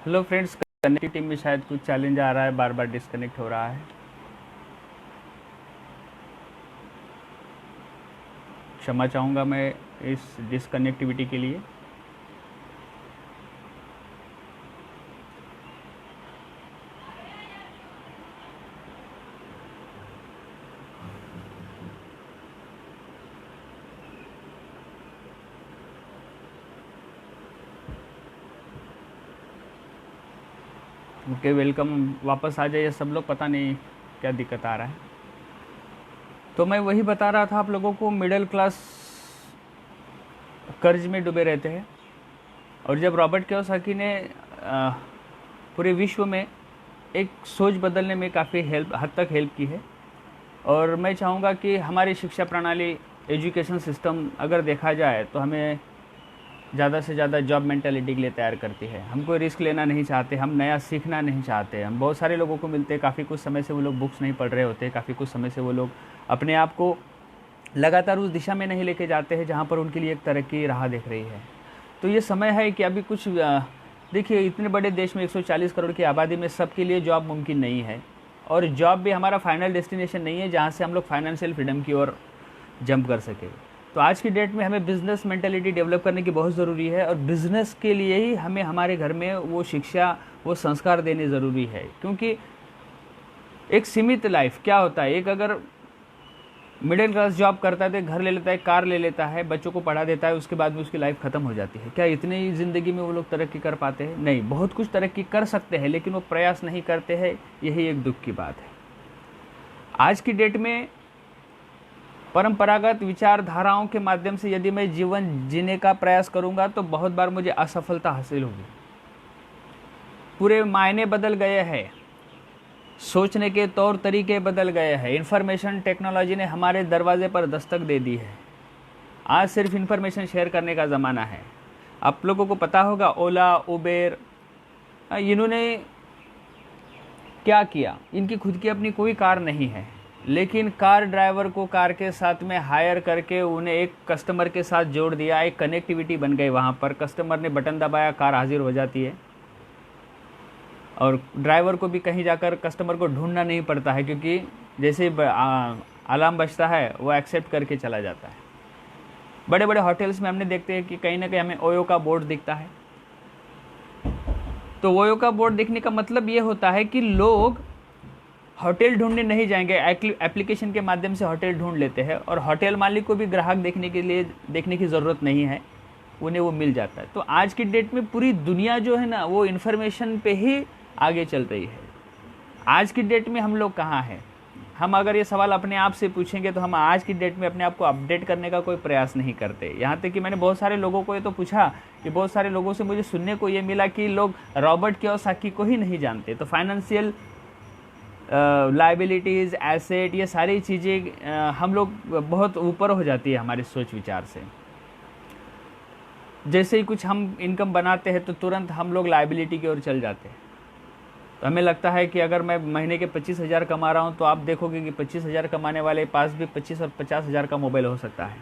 Hello friends, connectivity में शायद कुछ चैलेंज आ रहा है, बार बार डिस्कनेक्ट हो रहा है। क्षमा चाहूँगा मैं इस डिसकनेक्टिविटी के लिए। Okay, welcome. वापस आ जाइए सब लोग, पता नहीं क्या दिक्कत आ रहा है। तो मैं वही बता रहा था आप लोगों को, मिडिल क्लास कर्ज में डूबे रहते हैं। और जब रॉबर्ट कियोसाकी ने पूरे विश्व में एक सोच बदलने में काफ़ी हद तक हेल्प की है। और मैं चाहूँगा कि हमारी शिक्षा प्रणाली, एजुकेशन सिस्टम अगर देखा जाए तो हमें ज़्यादा से ज़्यादा जॉब मेंटालिटी के लिए तैयार करती है। हम कोई रिस्क लेना नहीं चाहते, हम नया सीखना नहीं चाहते। हम बहुत सारे लोगों को मिलते हैं, काफ़ी कुछ समय से वो लोग बुक्स नहीं पढ़ रहे होते, काफ़ी कुछ समय से वो लोग अपने आप को लगातार उस दिशा में नहीं लेके जाते हैं जहाँ पर उनके लिए एक तरक्की राह दिख रही है। तो ये समय है कि अभी कुछ देखिए, इतने बड़े देश में 140 करोड़ की आबादी में सबके लिए जॉब मुमकिन नहीं है। और जॉब भी हमारा फाइनल डेस्टिनेशन नहीं है जहाँ से हम लोग फाइनेंशियल फ्रीडम की ओर जंप कर सके। तो आज की डेट में हमें बिज़नेस मेंटालिटी डेवलप करने की बहुत ज़रूरी है। और बिज़नेस के लिए ही हमें हमारे घर में वो शिक्षा, वो संस्कार देने ज़रूरी है। क्योंकि एक सीमित लाइफ क्या होता है, एक अगर मिडिल क्लास जॉब करता है तो घर ले लेता है, कार ले लेता है, बच्चों को पढ़ा देता है, उसके बाद में उसकी लाइफ ख़त्म हो जाती है। क्या इतनी ही ज़िंदगी में वो लोग तरक्की कर पाते हैं? नहीं, बहुत कुछ तरक्की कर सकते हैं लेकिन वो प्रयास नहीं करते हैं। यही एक दुख की बात है। आज की डेट में परंपरागत विचारधाराओं के माध्यम से यदि मैं जीवन जीने का प्रयास करूंगा तो बहुत बार मुझे असफलता हासिल होगी। पूरे मायने बदल गए हैं, सोचने के तौर तरीके बदल गए हैं। इन्फॉर्मेशन टेक्नोलॉजी ने हमारे दरवाजे पर दस्तक दे दी है। आज सिर्फ इन्फॉर्मेशन शेयर करने का ज़माना है। आप लोगों को पता होगा, ओला, उबेर, इन्होंने क्या किया? इनकी खुद की अपनी कोई कार नहीं है, लेकिन कार ड्राइवर को कार के साथ में हायर करके उन्हें एक कस्टमर के साथ जोड़ दिया। एक कनेक्टिविटी बन गई वहाँ पर। कस्टमर ने बटन दबाया, कार हाजिर हो जाती है। और ड्राइवर को भी कहीं जाकर कस्टमर को ढूंढना नहीं पड़ता है, क्योंकि जैसे अलार्म बजता है वो एक्सेप्ट करके चला जाता है। बड़े बड़े होटल्स में हमने देखते हैं कि कहीं ना कहीं हमें ओयो का बोर्ड दिखता है। तो ओयो का बोर्ड दिखने का मतलब ये होता है कि लोग होटल ढूंढने नहीं जाएंगे, एप्लीकेशन के माध्यम से होटल ढूंढ लेते हैं। और होटल मालिक को भी ग्राहक देखने की ज़रूरत नहीं है, उन्हें वो मिल जाता है। तो आज की डेट में पूरी दुनिया जो है ना, वो इन्फॉर्मेशन पे ही आगे चल रही है। आज की डेट में हम लोग कहाँ हैं? हम अगर ये सवाल अपने आप से पूछेंगे तो हम आज की डेट में अपने आप को अपडेट करने का कोई प्रयास नहीं करते। यहाँ तक कि मैंने बहुत सारे लोगों को ये तो पूछा कि बहुत सारे लोगों से मुझे सुनने को ये मिला कि लोग रॉबर्ट कियोसाकी को ही नहीं जानते। तो फाइनेंशियल लाइबिलिटीज़, एसेट, ये सारी चीज़ें हम लोग बहुत ऊपर हो जाती है हमारे सोच विचार से। जैसे ही कुछ हम इनकम बनाते हैं तो तुरंत हम लोग लाइबिलिटी की ओर चल जाते हैं। तो हमें लगता है कि अगर मैं महीने के 25,000 कमा रहा हूँ तो आप देखोगे कि 25,000 कमाने वाले पास भी 25 और 50,000 का मोबाइल हो सकता है।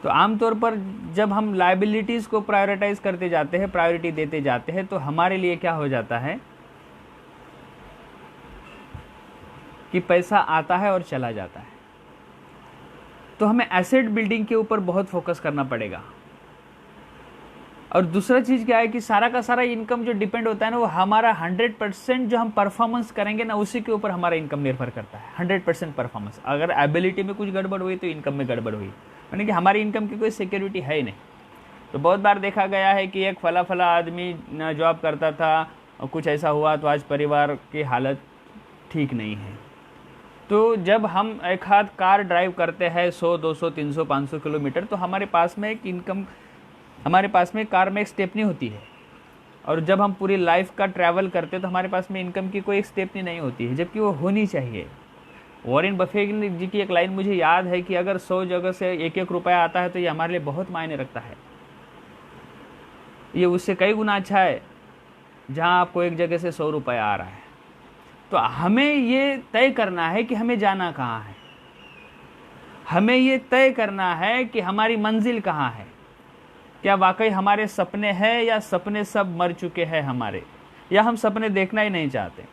तो आमतौर पर जब हम लाइबिलिटीज़ को प्रायोरिटाइज करते जाते हैं, प्रायोरिटी देते जाते हैं, तो हमारे लिए क्या हो जाता है कि पैसा आता है और चला जाता है। तो हमें एसेट बिल्डिंग के ऊपर बहुत फोकस करना पड़ेगा। और दूसरा चीज़ क्या है कि सारा का सारा इनकम जो डिपेंड होता है ना, वो हमारा 100% जो हम परफॉर्मेंस करेंगे ना, उसी के ऊपर हमारा इनकम निर्भर करता है। 100% परफॉर्मेंस। अगर एबिलिटी में कुछ गड़बड़ हुई तो इनकम में गड़बड़ हुई, यानी कि हमारी इनकम की कोई सिक्योरिटी है ही नहीं। तो बहुत बार देखा गया है कि एक फला आदमी जॉब करता था और कुछ ऐसा हुआ तो आज परिवार की हालत ठीक नहीं है। तो जब हम एक हाथ कार ड्राइव करते हैं 100, 200, 300, 500 किलोमीटर, तो हमारे पास में एक इनकम, हमारे पास में कार में एक स्टेपनी होती है। और जब हम पूरी लाइफ का ट्रैवल करते हैं तो हमारे पास में इनकम की कोई एक स्टेपनी नहीं होती है, जबकि वो होनी चाहिए। वॉरेन बफेट जी की एक लाइन मुझे याद है कि अगर 100 जगह से 1-1 रुपया आता है तो ये हमारे लिए बहुत मायने रखता है। ये उससे कई गुना अच्छा है जहाँ आपको एक जगह से 100 रुपया आ रहा है। तो हमें ये तय करना है कि हमें जाना कहाँ है। हमें ये तय करना है कि हमारी मंजिल कहाँ है। क्या वाकई हमारे सपने हैं या सपने सब मर चुके हैं हमारे, या हम सपने देखना ही नहीं चाहते।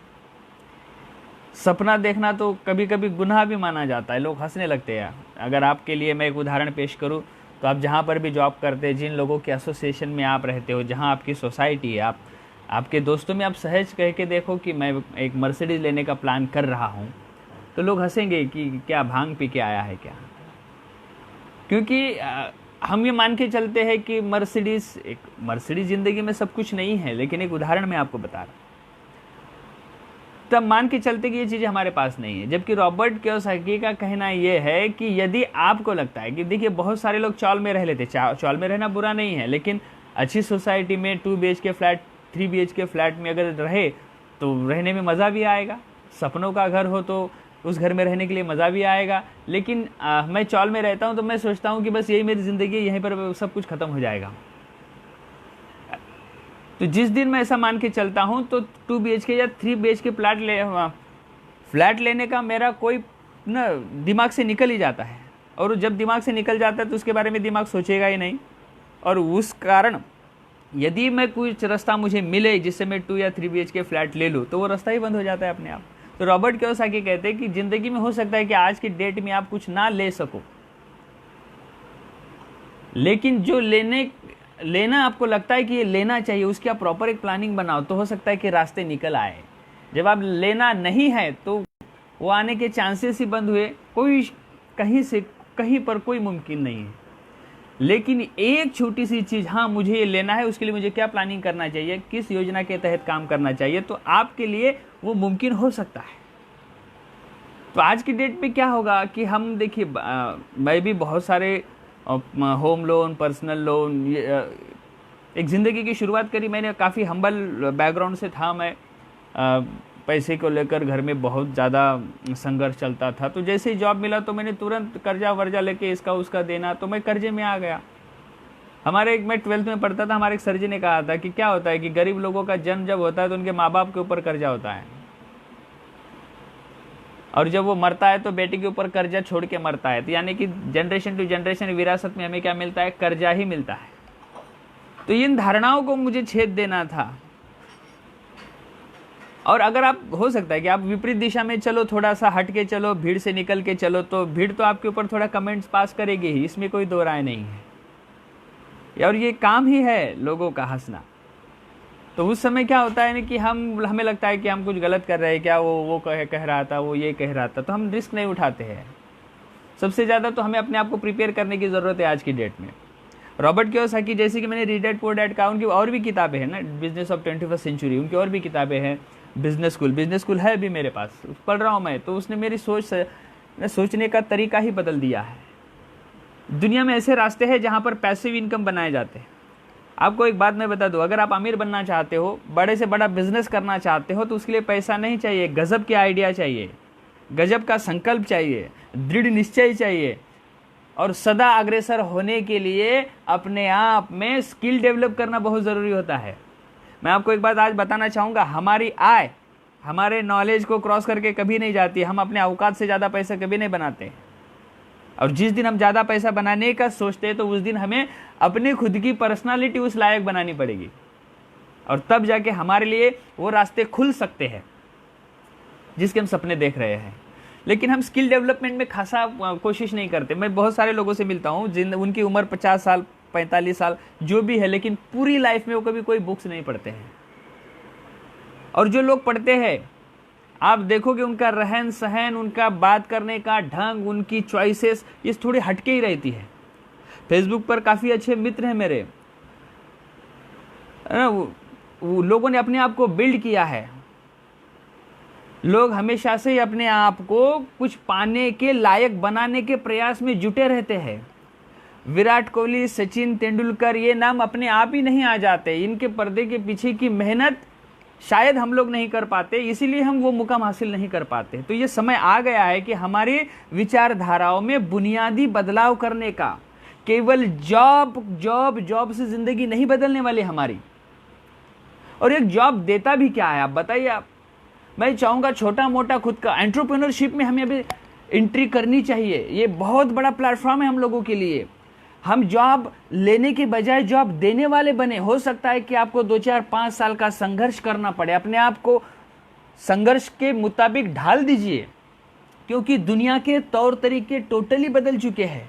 सपना देखना तो कभी कभी गुनाह भी माना जाता है, लोग हंसने लगते हैं। अगर आपके लिए मैं एक उदाहरण पेश करूं तो आप जहां पर भी जॉब करते हैं, जिन लोगों के एसोसिएशन में आप रहते हो, जहां आपकी सोसाइटी है, आपके दोस्तों में आप सहज कह के देखो कि मैं एक मर्सिडीज लेने का प्लान कर रहा हूँ, तो लोग हंसेंगे कि क्या भांग पी के आया है क्या। क्योंकि हम ये मान के चलते हैं कि मर्सिडीज ज़िंदगी में सब कुछ नहीं है, लेकिन एक उदाहरण मैं आपको बता रहा हूँ, तब मान के चलते कि ये चीज़ें हमारे पास नहीं है। जबकि रॉबर्ट कियोसाकी का कहना ये है कि यदि आपको लगता है कि देखिए बहुत सारे लोग चौल में रह लेते, चौल में रहना बुरा नहीं है, लेकिन अच्छी सोसाइटी में 2 BHK फ्लैट 3 BHK फ्लैट में अगर रहे तो रहने में मज़ा भी आएगा। सपनों का घर हो तो उस घर में रहने के लिए मज़ा भी आएगा। लेकिन मैं चौल में रहता हूँ तो मैं सोचता हूँ कि बस यही मेरी ज़िंदगी है, यहीं पर सब कुछ ख़त्म हो जाएगा। तो जिस दिन मैं ऐसा मान के चलता हूँ तो 2 BHK या 3 BHK फ्लैट लेने का मेरा कोई ना दिमाग से निकल ही जाता है। और जब दिमाग से निकल जाता है तो उसके बारे में दिमाग सोचेगा ही नहीं। और उस कारण यदि मैं कुछ रास्ता मुझे मिले जिससे मैं 2 या 3 BHK फ्लैट ले लूँ तो वो रास्ता ही बंद हो जाता है अपने आप। तो रॉबर्ट कियोसाकी कहते हैं कि ज़िंदगी में हो सकता है कि आज की डेट में आप कुछ ना ले सको, लेकिन जो लेना आपको लगता है कि ये लेना चाहिए, उसकी आप प्रॉपर एक प्लानिंग बनाओ तो हो सकता है कि रास्ते निकल आए। जब आप लेना नहीं है तो वो आने के चांसेस ही बंद हुए। कोई कहीं पर कोई मुमकिन नहीं है। लेकिन एक छोटी सी चीज़, हाँ मुझे ये लेना है, उसके लिए मुझे क्या प्लानिंग करना चाहिए, किस योजना के तहत काम करना चाहिए, तो आपके लिए वो मुमकिन हो सकता है। तो आज की डेट में क्या होगा कि हम देखिए, मैं भी बहुत सारे होम लोन, पर्सनल लोन, एक ज़िंदगी की शुरुआत करी मैंने, काफ़ी हम्बल बैकग्राउंड से था मैं। पैसे को लेकर घर में बहुत ज़्यादा संघर्ष चलता था। तो जैसे ही जॉब मिला तो मैंने तुरंत कर्जा वर्जा लेके इसका उसका देना, तो मैं कर्जे में आ गया। मैं 12th में पढ़ता था, हमारे एक सर जी ने कहा था कि क्या होता है कि गरीब लोगों का जन्म जब होता है तो उनके माँ बाप के ऊपर कर्जा होता है, और जब वो मरता है तो बेटे के ऊपर कर्जा छोड़ के मरता है। तो यानी कि जनरेशन टू जनरेशन विरासत में हमें क्या मिलता है, कर्जा ही मिलता है। तो इन धारणाओं को मुझे छेद देना था। और अगर आप, हो सकता है कि आप विपरीत दिशा में चलो, थोड़ा सा हट के चलो, भीड़ से निकल के चलो, तो भीड़ तो आपके ऊपर थोड़ा कमेंट्स पास करेगी ही, इसमें कोई दो राय नहीं है। और ये काम ही है लोगों का हंसना। तो उस समय क्या होता है ना कि हमें लगता है कि हम कुछ गलत कर रहे हैं, क्या वो कह रहा था, वो ये कह रहा था, तो हम रिस्क नहीं उठाते हैं। सबसे ज़्यादा तो हमें अपने आप को प्रिपेयर करने की ज़रूरत है आज की डेट में। रॉबर्ट कियोसाकी, जैसे कि मैंने रीड डैड पुअर डैड कहा, उनकी और भी किताबें हैं ना, बिजनेस ऑफ 21st सेंचुरी, उनकी और भी किताबें हैं। बिजनेस स्कूल है भी मेरे पास, पढ़ रहा हूँ मैं। तो उसने मेरी सोचने का तरीका ही बदल दिया है। दुनिया में ऐसे रास्ते हैं जहाँ पर पैसिव इनकम बनाए जाते हैं। आपको एक बात मैं बता दूं, अगर आप अमीर बनना चाहते हो, बड़े से बड़ा बिजनेस करना चाहते हो, तो उसके लिए पैसा नहीं चाहिए, गजब के आइडिया चाहिए, गजब का संकल्प चाहिए, दृढ़ निश्चय चाहिए, और सदा अग्रसर होने के लिए अपने आप में स्किल डेवलप करना बहुत ज़रूरी होता है। मैं आपको एक बात आज बताना चाहूँगा, हमारी आय हमारे नॉलेज को क्रॉस करके कभी नहीं जाती। हम अपने औकात से ज़्यादा पैसा कभी नहीं बनाते। और जिस दिन हम ज़्यादा पैसा बनाने का सोचते हैं तो उस दिन हमें अपनी खुद की पर्सनालिटी उस लायक बनानी पड़ेगी, और तब जाके हमारे लिए वो रास्ते खुल सकते हैं जिसके हम सपने देख रहे हैं। लेकिन हम स्किल डेवलपमेंट में खासा कोशिश नहीं करते। मैं बहुत सारे लोगों से मिलता हूँ जिन उनकी उम्र 50 साल 45 साल जो भी है, लेकिन पूरी लाइफ में वो कभी कोई बुक्स नहीं पढ़ते हैं। और जो लोग पढ़ते हैं, आप देखोगे उनका रहन सहन, उनका बात करने का ढंग, उनकी चॉइसेस ये थोड़ी हटके ही रहती है। फेसबुक पर काफ़ी अच्छे मित्र हैं मेरे, वो लोगों ने अपने आप को बिल्ड किया है। लोग हमेशा से ही अपने आप को कुछ पाने के लायक बनाने के प्रयास में जुटे रहते हैं। विराट कोहली, सचिन तेंदुलकर, ये नाम अपने आप ही नहीं आ जाते। इनके पर्दे के पीछे की मेहनत शायद हम लोग नहीं कर पाते, इसीलिए हम वो मुकाम हासिल नहीं कर पाते। तो ये समय आ गया है कि हमारी विचारधाराओं में बुनियादी बदलाव करने का। केवल जॉब से जिंदगी नहीं बदलने वाली हमारी। और एक जॉब देता भी क्या है आप बताइए। आप, मैं चाहूँगा छोटा मोटा खुद का एंटरप्रेन्योरशिप में हमें अभी एंट्री करनी चाहिए। ये बहुत बड़ा प्लेटफॉर्म है हम लोगों के लिए। हम जॉब लेने के बजाय जॉब देने वाले बने। हो सकता है कि आपको 2 4 5 साल का संघर्ष करना पड़े, अपने आप को संघर्ष के मुताबिक ढाल दीजिए, क्योंकि दुनिया के तौर तरीके टोटली बदल चुके हैं।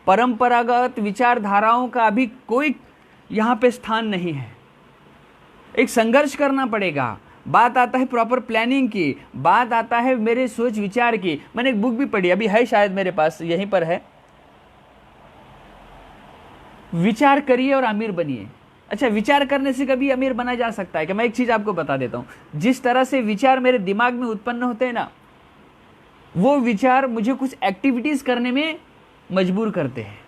परंपरागत विचारधाराओं का अभी कोई यहाँ पे स्थान नहीं है। एक संघर्ष करना पड़ेगा। बात आता है प्रॉपर प्लानिंग की, बात आता है मेरे सोच विचार की। मैंने एक बुक भी पढ़ी, अभी है शायद मेरे पास, यहीं पर है, विचार करिए और अमीर बनिए। अच्छा, विचार करने से कभी अमीर बना जा सकता है क्या? मैं एक चीज आपको बता देता हूं। जिस तरह से विचार मेरे दिमाग में उत्पन्न होते हैं ना, वो विचार मुझे कुछ एक्टिविटीज करने में मजबूर करते हैं,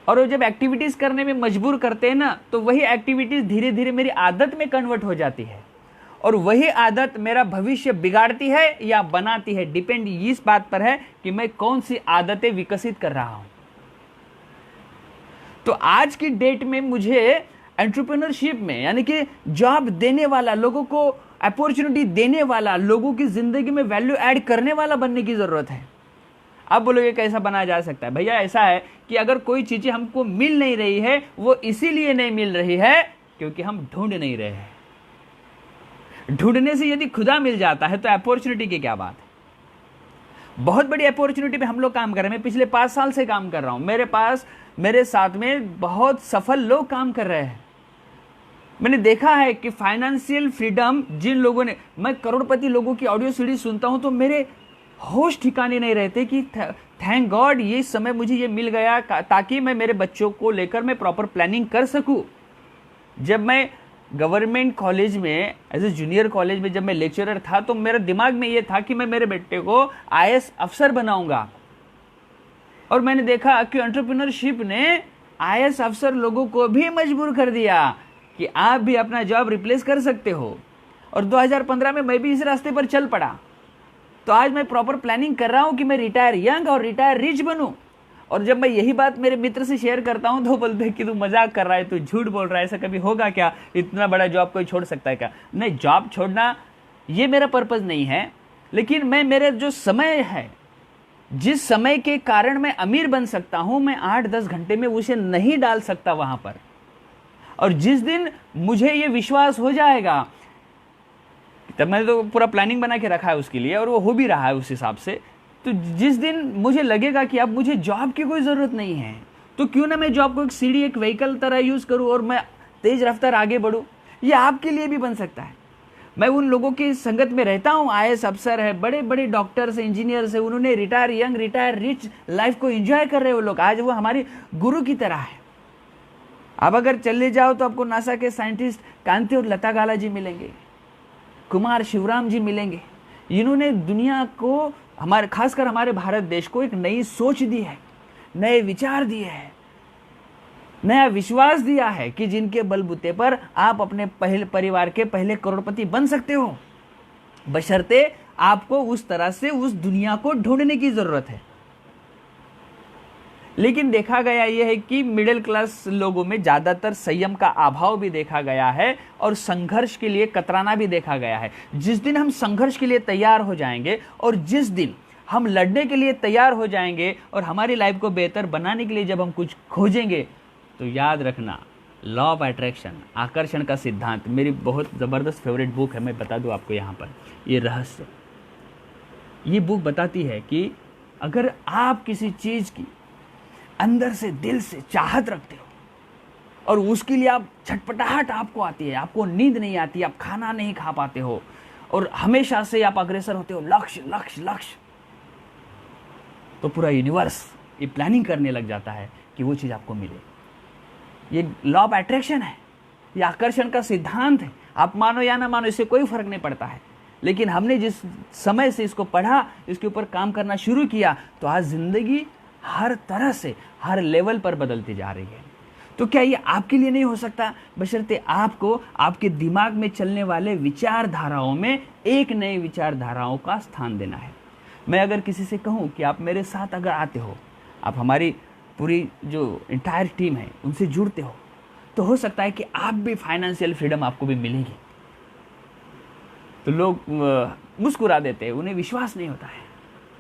और वो जब एक्टिविटीज करने में मजबूर करते हैं ना, तो वही एक्टिविटीज धीरे धीरे मेरी आदत में कन्वर्ट हो जाती है, और वही आदत मेरा भविष्य बिगाड़ती है या बनाती है। डिपेंड इस बात पर है कि मैं कौन सी आदतें विकसित कर रहा हूं। तो आज की डेट में मुझे एंटरप्रेन्योरशिप में, यानी कि जॉब देने वाला, लोगों को अपॉर्चुनिटी देने वाला, लोगों की जिंदगी में वैल्यू ऐड करने वाला बनने की जरूरत है। आप बोलोगे कैसा बनाया जा सकता है? भैया ऐसा है कि अगर कोई चीजें हमको मिल नहीं रही है, वो इसीलिए नहीं मिल रही है क्योंकि हम ढूंढ नहीं रहे हैं। ढूंढने से यदि खुदा मिल जाता है तो अपॉर्चुनिटी की क्या बात है। बहुत बड़ी अपॉर्चुनिटी पे हम लोग काम कर रहे हैं। मैं पिछले 5 साल से काम कर रहा हूं, मेरे साथ में बहुत सफल लोग काम कर रहे हैं। मैंने देखा है कि फाइनेंशियल फ्रीडम जिन लोगों ने, मैं करोड़पति लोगों की ऑडियो सीडी सुनता हूं तो मेरे होश ठिकाने नहीं रहते कि थैंक गॉड ये समय मुझे ये मिल गया ताकि मैं मेरे बच्चों को लेकर मैं प्रॉपर प्लानिंग कर सकूं। जब मैं गवर्नमेंट कॉलेज में एज ए जूनियर कॉलेज में जब मैं लेक्चरर था, तो मेरे दिमाग में ये था कि मैं मेरे बेटे को आईएएस अफसर बनाऊंगा। और मैंने देखा कि एंटरप्रेन्योरशिप ने आईएएस अफसर लोगों को भी मजबूर कर दिया कि आप भी अपना जॉब रिप्लेस कर सकते हो। और 2015 में मैं भी इस रास्ते पर चल पड़ा। तो आज मैं प्रॉपर प्लानिंग कर रहा हूं कि मैं रिटायर यंग और रिटायर रिच बनूं। और जब मैं यही बात मेरे मित्र से शेयर करता हूं तो बोलते हैं कि तू मजाक कर रहा है, तू झूठ बोल रहा है, ऐसा कभी होगा क्या? इतना बड़ा जॉब कोई छोड़ सकता है क्या? नहीं, जॉब छोड़ना ये मेरा पर्पज नहीं है, लेकिन मैं मेरे जो समय है, जिस समय के कारण मैं अमीर बन सकता हूं, मैं 8-10 घंटे में उसे नहीं डाल सकता वहां पर। और जिस दिन मुझे ये विश्वास हो जाएगा, तब मैंने तो पूरा प्लानिंग बना के रखा है उसके लिए, और वो हो भी रहा है उस हिसाब से। तो जिस दिन मुझे लगेगा कि अब मुझे जॉब की कोई ज़रूरत नहीं है, तो क्यों ना मैं जॉब को एक सीढ़ी, एक व्हीकल तरह यूज़ करूं और मैं तेज रफ्तार आगे बढ़ूं। ये आपके लिए भी बन सकता है। मैं उन लोगों की संगत में रहता हूं, आईएएस अफसर है, बड़े बड़े डॉक्टर्स, इंजीनियर्स है, उन्होंने retire young, retire rich life को एंजॉय कर रहे हैं वो लोग। आज वो हमारी गुरु की तरह है। अब अगर चले जाओ तो आपको नासा के साइंटिस्ट कांति और लता गाला जी मिलेंगे, कुमार शिवराम जी मिलेंगे। इन्होंने दुनिया को, हमारे खासकर हमारे भारत देश को एक नई सोच दी है, नए विचार दिए हैं, नया विश्वास दिया है कि जिनके बलबूते पर आप अपने पहले परिवार के पहले करोड़पति बन सकते हो, बशर्ते आपको उस तरह से उस दुनिया को ढूंढने की जरूरत है। लेकिन देखा गया यह है कि मिडिल क्लास लोगों में ज्यादातर संयम का अभाव भी देखा गया है और संघर्ष के लिए कतराना भी देखा गया है। जिस दिन हम संघर्ष के लिए तैयार हो जाएंगे और जिस दिन हम लड़ने के लिए तैयार हो जाएंगे और हमारी लाइफ को बेहतर बनाने के लिए जब हम कुछ खोजेंगे, तो याद रखना, लॉ ऑफ अट्रैक्शन, आकर्षण का सिद्धांत, मेरी बहुत ज़बरदस्त फेवरेट बुक है। मैं बता दूं आपको यहाँ पर ये रहस्य। ये बुक बताती है कि अगर आप किसी चीज़ की अंदर से, दिल से चाहत रखते हो और उसके लिए आप छटपटाहट आपको आती है, आपको नींद नहीं आती, आप खाना नहीं खा पाते हो और हमेशा से आप अग्रसर होते हो, लक्ष्य लक्ष्य लक्ष्य, तो पूरा यूनिवर्स ये प्लानिंग करने लग जाता है कि वो चीज़ आपको मिले। ये लॉ ऑफ अट्रैक्शन है, ये आकर्षण का सिद्धांत है। आप मानो या ना मानो, इससे कोई फर्क नहीं पड़ता है। लेकिन हमने जिस समय से इसको पढ़ा, इसके ऊपर काम करना शुरू किया, तो आज जिंदगी हर तरह से, हर लेवल पर बदलती जा रही है। तो क्या ये आपके लिए नहीं हो सकता? बशर्ते आपको आपके दिमाग में चलने वाले विचारधाराओं में एक नई विचारधाराओं का स्थान देना है। मैं अगर किसी से कहूं कि आप मेरे साथ अगर आते हो, आप हमारी पूरी जो इंटायर टीम है उनसे जुड़ते हो, तो हो सकता है कि आप भी फाइनेंशियल फ्रीडम आपको भी मिलेगी। तो लोग मुस्कुरा देते हैं, उन्हें विश्वास नहीं होता है।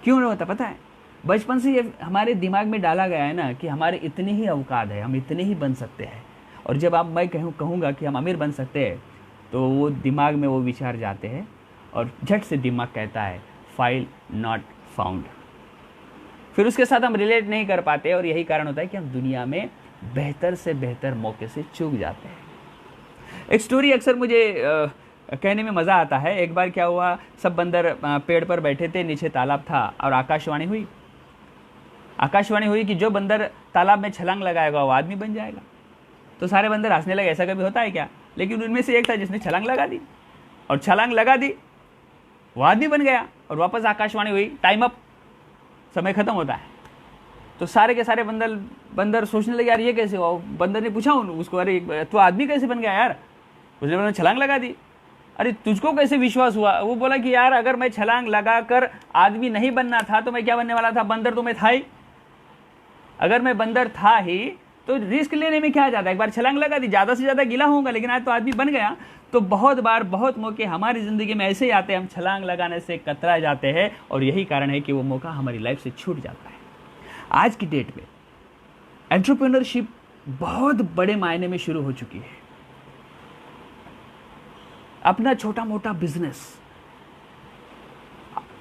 क्यों नहीं होता पता है? बचपन से ये हमारे दिमाग में डाला गया है ना कि हमारे इतनी ही औकात है, हम इतने ही बन सकते हैं। और जब आप मैं कहूँगा कि हम अमीर बन सकते हैं तो वो दिमाग में वो विचार जाते हैं और झट से दिमाग कहता है फाइल नॉट फाउंड। फिर उसके साथ हम रिलेट नहीं कर पाते और यही कारण होता है कि हम दुनिया में बेहतर से बेहतर मौके से चूक जाते हैं। एक स्टोरी अक्सर मुझे कहने में मज़ा आता है। एक बार क्या हुआ, सब बंदर पेड़ पर बैठे थे, नीचे तालाब था और आकाशवाणी हुई कि जो बंदर तालाब में छलांग लगाएगा वो आदमी बन जाएगा। तो सारे बंदर हंसने लगे, ऐसा कभी होता है क्या? लेकिन उनमें से एक था जिसने छलांग लगा दी, और छलांग लगा दी, वो आदमी बन गया। और वापस आकाशवाणी हुई, टाइम अप, समय खत्म होता है। तो सारे के सारे बंदर सोचने लगे यार ये कैसे हुआ। बंदर ने पूछा उसको, अरे तू आदमी कैसे बन गया यार? उसने बोला छलांग लगा दी। अरे तुझको कैसे विश्वास हुआ? वो बोला कि यार अगर मैं छलांग लगाकर आदमी नहीं बनना था तो मैं क्या बनने वाला था? बंदर तो मैं था ही। अगर मैं बंदर था ही तो रिस्क लेने में क्या जाता है? एक बार छलांग लगा दी, ज़्यादा से ज़्यादा गिला होऊंगा, लेकिन आज तो आदमी बन गया। तो बहुत बार बहुत मौके हमारी ज़िंदगी में ऐसे ही आते हैं, हम छलांग लगाने से कतरा जाते हैं और यही कारण है कि वो मौका हमारी लाइफ से छूट जाता है। आज की डेट में एंटरप्रेन्योरशिप बहुत बड़े मायने में शुरू हो चुकी है। अपना छोटा मोटा बिजनेस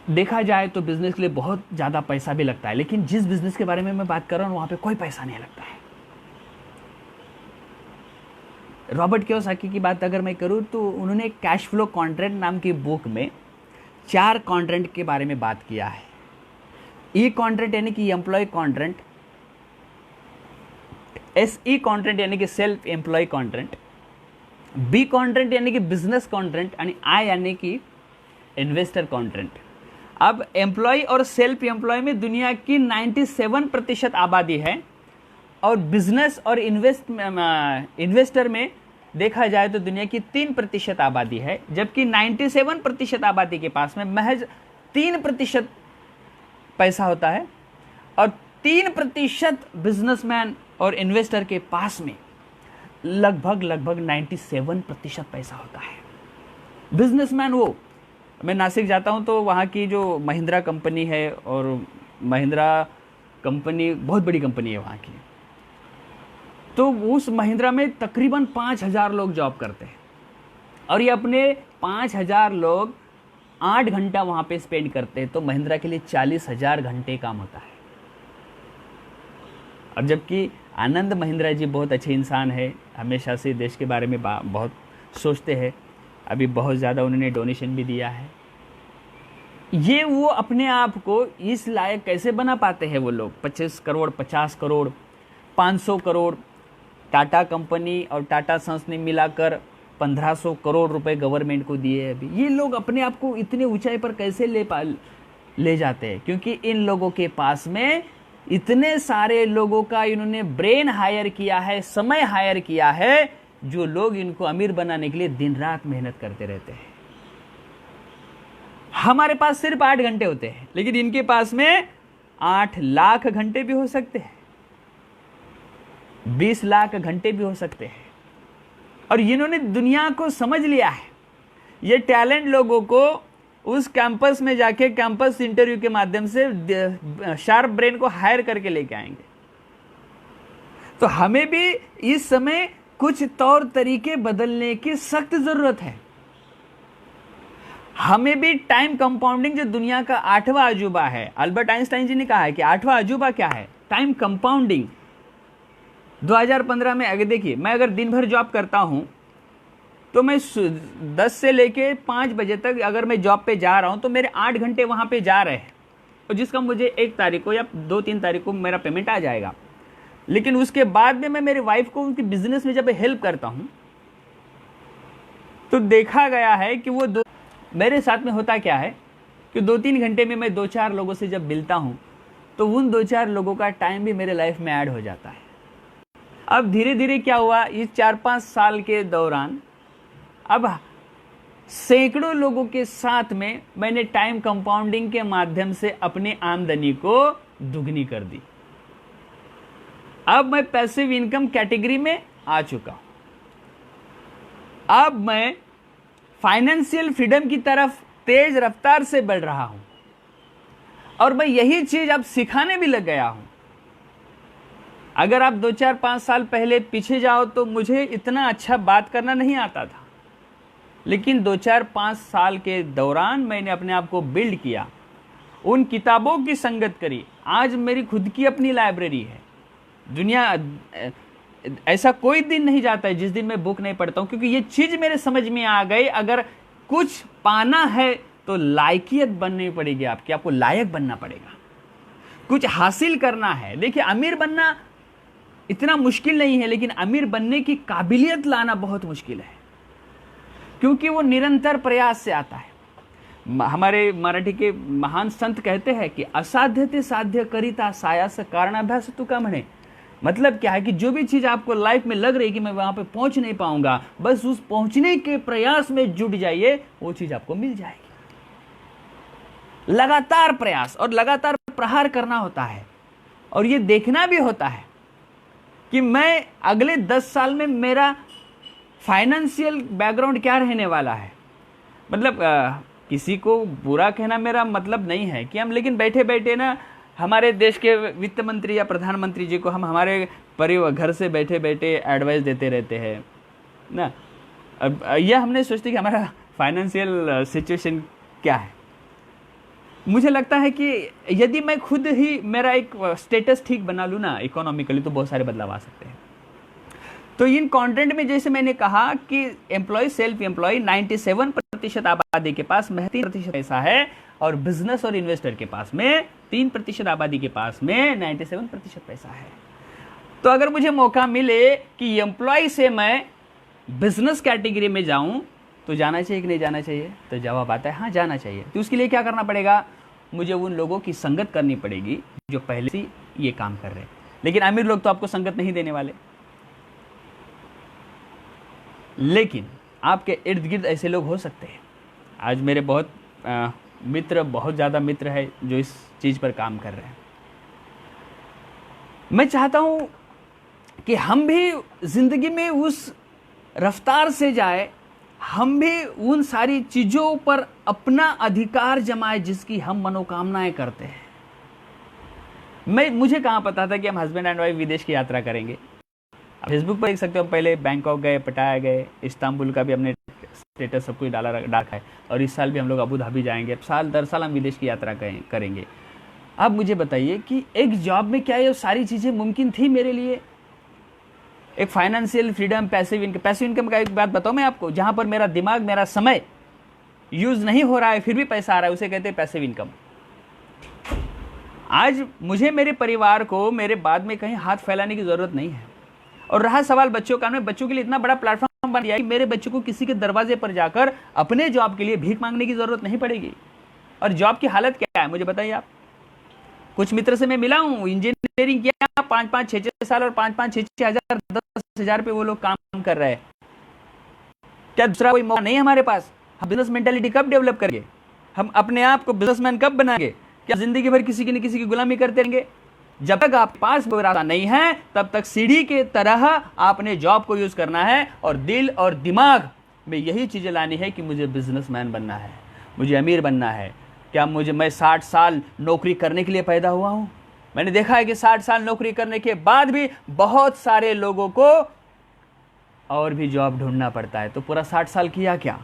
देखा जाए तो बिजनेस के लिए बहुत ज़्यादा पैसा भी लगता है, लेकिन जिस बिजनेस के बारे में मैं बात कर रहा हूँ वहाँ पे कोई पैसा नहीं लगता है। रॉबर्ट कियोसाकी की बात अगर मैं करूँ तो उन्होंने कैश फ्लो क्वाड्रेंट नाम की बुक में 4 क्वाड्रेंट के बारे में बात किया है। ई क्वाड्रेंट यानी कि एम्प्लॉय क्वाड्रेंट, SE क्वाड्रेंट यानी कि self employ quadrant, B quadrant यानी कि बिजनेस क्वाड्रेंट, आणि I यानी कि इन्वेस्टर क्वाड्रेंट। अब एम्प्लॉय और सेल्फ एम्प्लॉय में दुनिया की 97% आबादी है, और बिजनेस और इन्वेस्टर में देखा जाए तो दुनिया की 3% आबादी है, जबकि 97% आबादी के पास में महज 3% पैसा होता है और 3% बिजनेसमैन और इन्वेस्टर के पास में लगभग 97% पैसा होता है। बिजनेसमैन वो, मैं नासिक जाता हूँ तो वहाँ की जो महिंद्रा कंपनी है, और महिंद्रा कंपनी बहुत बड़ी कंपनी है वहाँ की, तो उस महिंद्रा में तकरीबन 5000 लोग जॉब करते हैं और ये अपने 5000 लोग 8 घंटा वहाँ पे स्पेंड करते हैं। तो महिंद्रा के लिए 40,000 घंटे काम होता है। और जबकि आनंद महिंद्रा जी बहुत अच्छे इंसान है, हमेशा से देश के बारे में बहुत सोचते हैं। अभी बहुत ज़्यादा उन्होंने डोनेशन भी दिया है। ये वो अपने आप को इस लायक कैसे बना पाते हैं वो लोग? 25 करोड़, 50 करोड़, 500 करोड़ टाटा कंपनी और टाटा सन्स ने मिलाकर 1500 करोड़ रुपए गवर्नमेंट को दिए। अभी ये लोग अपने आप को इतने ऊंचाई पर कैसे ले जाते हैं? क्योंकि इन लोगों के पास में इतने सारे लोगों का इन्होंने ब्रेन हायर किया है, समय हायर किया है, जो लोग इनको अमीर बनाने के लिए दिन रात मेहनत करते रहते हैं। हमारे पास सिर्फ 8 घंटे होते हैं, लेकिन इनके पास में 8 लाख घंटे भी हो सकते हैं, 20 लाख घंटे भी हो सकते हैं। और इन्होंने दुनिया को समझ लिया है। ये टैलेंट लोगों को उस कैंपस में जाके कैंपस इंटरव्यू के माध्यम से शार्प ब्रेन को हायर करके लेके आएंगे। तो हमें भी इस समय कुछ तौर तरीके बदलने की सख्त जरूरत है। हमें भी टाइम कंपाउंडिंग, जो दुनिया का 8वां अजूबा है, अल्बर्ट आइंस्टाइन जी ने कहा है कि 8वां अजूबा क्या है? Time compounding. 2015 में अगर देखिए, मैं अगर दिन भर जॉब करता हूं तो मैं 10 से लेके 5 बजे तक अगर मैं जॉब पे जा रहा हूं तो मेरे 8 घंटे वहां पे जा रहे हैं, और जिसका मुझे 1 तारीख को या 2-3 तारीख को मेरा पेमेंट आ जाएगा। लेकिन उसके बाद में मैं मेरे वाइफ को उनकी बिजनेस में जब हेल्प करता हूं तो देखा गया है कि वो मेरे साथ में होता क्या है कि 2-3 घंटे में मैं 2-4 लोगों से जब मिलता हूं तो उन 2-4 लोगों का टाइम भी मेरे लाइफ में ऐड हो जाता है। अब धीरे धीरे क्या हुआ, इस 4-5 साल के दौरान अब सैकड़ों लोगों के साथ में मैंने टाइम कंपाउंडिंग के माध्यम से अपनी आमदनी को दुगनी कर दी। अब मैं पैसिव इनकम कैटेगरी में आ चुका हूं। अब मैं फाइनेंशियल फ्रीडम की तरफ तेज रफ्तार से बढ़ रहा हूं। और मैं यही चीज अब सिखाने भी लग गया हूं। अगर आप 2-4-5 साल पहले पीछे जाओ तो मुझे इतना अच्छा बात करना नहीं आता था, लेकिन 2-4-5 साल के दौरान मैंने अपने आप को बिल्ड किया, उन किताबों की संगत करी। आज मेरी खुद की अपनी लाइब्रेरी है। दुनिया ऐसा कोई दिन नहीं जाता है जिस दिन मैं बुक नहीं पढ़ता हूं, क्योंकि ये चीज मेरे समझ में आ गई, अगर कुछ पाना है तो लायकियत बननी पड़ेगी आपकी, आपको लायक बनना पड़ेगा। कुछ हासिल करना है, देखिए अमीर बनना इतना मुश्किल नहीं है, लेकिन अमीर बनने की काबिलियत लाना बहुत मुश्किल है, क्योंकि वो निरंतर प्रयास से आता है। हमारे मराठी के महान संत कहते हैं कि असाध्य ते साध्य करिता सायास कारणाभ्यास तू का म्हणे। मतलब क्या है कि जो भी चीज आपको लाइफ में लग रही है कि मैं वहां पे पहुंच नहीं पाऊंगा, बस उस पहुंचने के प्रयास में जुट जाइए, वो चीज आपको मिल जाएगी। लगातार प्रयास और लगातार प्रहार करना होता है, और ये देखना भी होता है कि मैं अगले 10 साल में मेरा फाइनेंशियल बैकग्राउंड क्या रहने वाला है। मतलब किसी को बुरा कहना मेरा मतलब नहीं है कि हम, लेकिन बैठे बैठे ना हमारे देश के वित्त मंत्री या प्रधानमंत्री जी को हम हमारे परिवार घर से बैठे बैठे एडवाइस देते रहते हैं ना। अब यह हमने सोचते कि हमारा फाइनेंशियल सिचुएशन क्या है। मुझे लगता है कि यदि मैं खुद ही मेरा एक स्टेटस ठीक बना लूँ ना इकोनॉमिकली, तो बहुत सारे बदलाव आ सकते हैं। तो इन कंटेंट में जैसे मैंने कहा कि एम्प्लॉय सेल्फ एम्प्लॉय 97% आबादी के पास 3% पैसा है, और बिजनेस और इन्वेस्टर के पास में 3% आबादी के पास में 97% पैसा है। तो अगर मुझे मौका मिले कि एम्प्लॉय से मैं बिजनेस कैटेगरी में जाऊं तो जाना चाहिए कि नहीं जाना चाहिए? तो जवाब आता है हाँ, जाना चाहिए। तो उसके लिए क्या करना पड़ेगा? मुझे उन लोगों की संगत करनी पड़ेगी जो पहले से ये काम कर रहे हैं। लेकिन अमीर लोग तो आपको संगत नहीं देने वाले, लेकिन आपके इर्द गिर्द ऐसे लोग हो सकते हैं। आज मेरे बहुत मित्र, बहुत ज़्यादा मित्र है जो इस चीज़ पर काम कर रहे हैं। मैं चाहता हूं कि हम भी जिंदगी में उस रफ्तार से जाए, हम भी उन सारी चीज़ों पर अपना अधिकार जमाए जिसकी हम मनोकामनाएं करते हैं। मुझे कहाँ पता था कि हम हस्बैंड एंड वाइफ विदेश की यात्रा करेंगे। फेसबुक पर देख सकते हो, हम पहले बैंकॉक गए, पटाया गए, इस्तांबुल का भी हमने स्टेटस सब कुछ डाला है, और इस साल भी हम लोग अबू धाबी जाएंगे। साल दर साल हम विदेश की यात्रा करेंगे। अब मुझे बताइए कि एक जॉब में क्या ये सारी चीज़ें मुमकिन थी मेरे लिए? एक फाइनेंशियल फ्रीडम, पैसिव इनकम का एक बात बताऊं मैं आपको, जहां पर मेरा दिमाग, मेरा समय यूज नहीं हो रहा है फिर भी पैसा आ रहा है, उसे कहते हैं पैसिव इनकम। आज मुझे, मेरे परिवार को मेरे बाद में कहीं हाथ फैलाने की जरूरत नहीं है। और रहा सवाल बच्चों का, मैं बच्चों के लिए इतना बड़ा प्लेटफॉर्म बन गया कि मेरे बच्चों को किसी के दरवाजे पर जाकर अपने जॉब के लिए भीख मांगने की जरूरत नहीं पड़ेगी। और जॉब की हालत क्या है मुझे बताइए आप। कुछ मित्र से मैं मिला हूं, इंजीनियरिंग किया, 5-5, 6-6 साल और 5-5, 6-6 हजार, 10,000 पे वो लोग काम कर रहे हैं। क्या दूसरा कोई मौका नहीं है हमारे पास? हम बिजनेस मेंटालिटी कब डेवलप करेंगे? हम अपने आप को बिजनेसमैन कब बनाएंगे? क्या जिंदगी भर किसी न किसी की गुलामी करते रहेंगे? जब तक आपके पास वो रास्ता नहीं है, तब तक सीढ़ी के तरह आपने जॉब को यूज करना है, और दिल और दिमाग में यही चीजें लानी है कि मुझे बिजनेसमैन बनना है, मुझे अमीर बनना है। क्या मैं 60 साल नौकरी करने के लिए पैदा हुआ हूं? मैंने देखा है कि 60 साल नौकरी करने के बाद भी बहुत सारे लोगों को और भी जॉब ढूंढना पड़ता है। तो पूरा 60 साल किया क्या?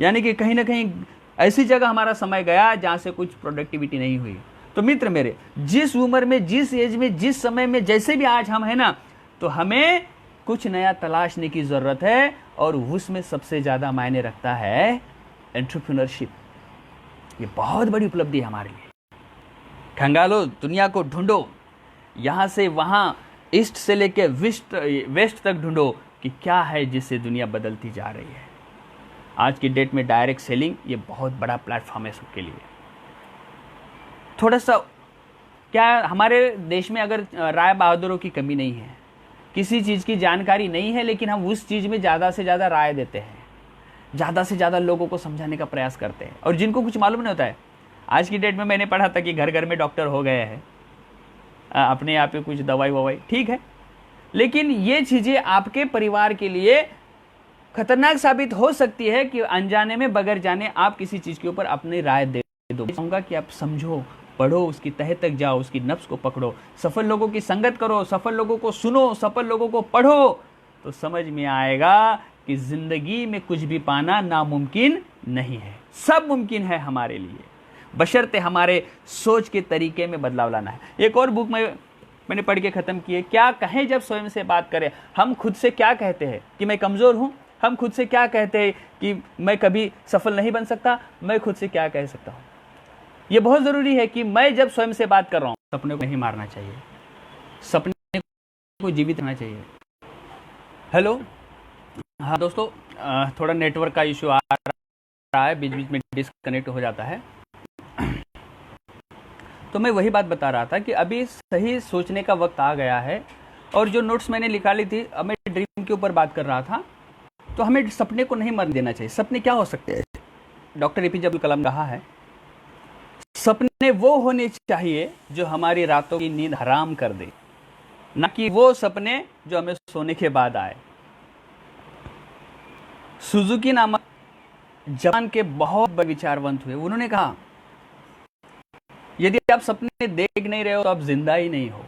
यानी कि कहीं ना कहीं ऐसी जगह हमारा समय गया जहां से कुछ प्रोडक्टिविटी नहीं हुई। तो मित्र मेरे, जिस उम्र में, जिस एज में, जिस समय में, जैसे भी आज हम हैं ना, तो हमें कुछ नया तलाशने की जरूरत है, और उसमें सबसे ज्यादा मायने रखता है एंटरप्रेन्योरशिप। ये बहुत बड़ी उपलब्धि है हमारे लिए। खंगालो, दुनिया को ढूंढो, यहां से वहां, ईस्ट से लेके वेस्ट तक ढूंढो कि क्या है जिससे दुनिया बदलती जा रही है। आज की डेट में डायरेक्ट सेलिंग ये बहुत बड़ा प्लेटफॉर्म है सबके लिए। थोड़ा सा क्या हमारे देश में अगर राय बहादुरों की कमी नहीं है, किसी चीज़ की जानकारी नहीं है, लेकिन हम उस चीज़ में ज़्यादा से ज़्यादा राय देते हैं, ज़्यादा से ज़्यादा लोगों को समझाने का प्रयास करते हैं, और जिनको कुछ मालूम नहीं होता है। आज की डेट में मैंने पढ़ा था कि घर घर में डॉक्टर हो गए हैं, अपने आप पे कुछ दवाई ववाई, ठीक है, लेकिन ये चीज़ें आपके परिवार के लिए खतरनाक साबित हो सकती है कि अनजाने में, बगैर जाने आप किसी चीज़ के ऊपर अपनी राय दे दो। चाहूँगा कि आप समझो पढ़ो, उसकी तह तक जाओ, उसकी नफ्स को पकड़ो, सफल लोगों की संगत करो, सफल लोगों को सुनो, सफल लोगों को पढ़ो, तो समझ में आएगा कि जिंदगी में कुछ भी पाना नामुमकिन नहीं है, सब मुमकिन है हमारे लिए, बशर्ते हमारे सोच के तरीके में बदलाव लाना है। एक और बुक मैंने पढ़ के ख़त्म की है, क्या कहें जब स्वयं से बात करें। हम खुद से क्या कहते हैं कि मैं कमज़ोर हूँ, हम खुद से क्या कहते हैं कि मैं कभी सफल नहीं बन सकता, मैं खुद से क्या कह सकता हूँ। ये बहुत ज़रूरी है कि मैं जब स्वयं से बात कर रहा हूँ, सपने को नहीं मारना चाहिए, सपने को जीवित रहना चाहिए। हेलो, हाँ दोस्तों, थोड़ा नेटवर्क का इशू आ रहा है, बीच बीच में डिस्कनेक्ट हो जाता है। तो मैं वही बात बता रहा था कि अभी सही सोचने का वक्त आ गया है, और जो नोट्स मैंने निकाली थी, अब मैं ड्रीम के ऊपर बात कर रहा था, तो हमें सपने को नहीं मरने देना चाहिए। सपने क्या हो सकते हैं? डॉक्टर एपीजे अब्दुल कलाम कहा है, सपने वो होने चाहिए जो हमारी रातों की नींद हराम कर दे, ना कि वो सपने जो हमें सोने के बाद आए। सुजुकी नामक जापान के बहुत बड़े विचारवंत हुए, उन्होंने कहा यदि आप सपने देख नहीं रहे हो तो आप जिंदा ही नहीं हो।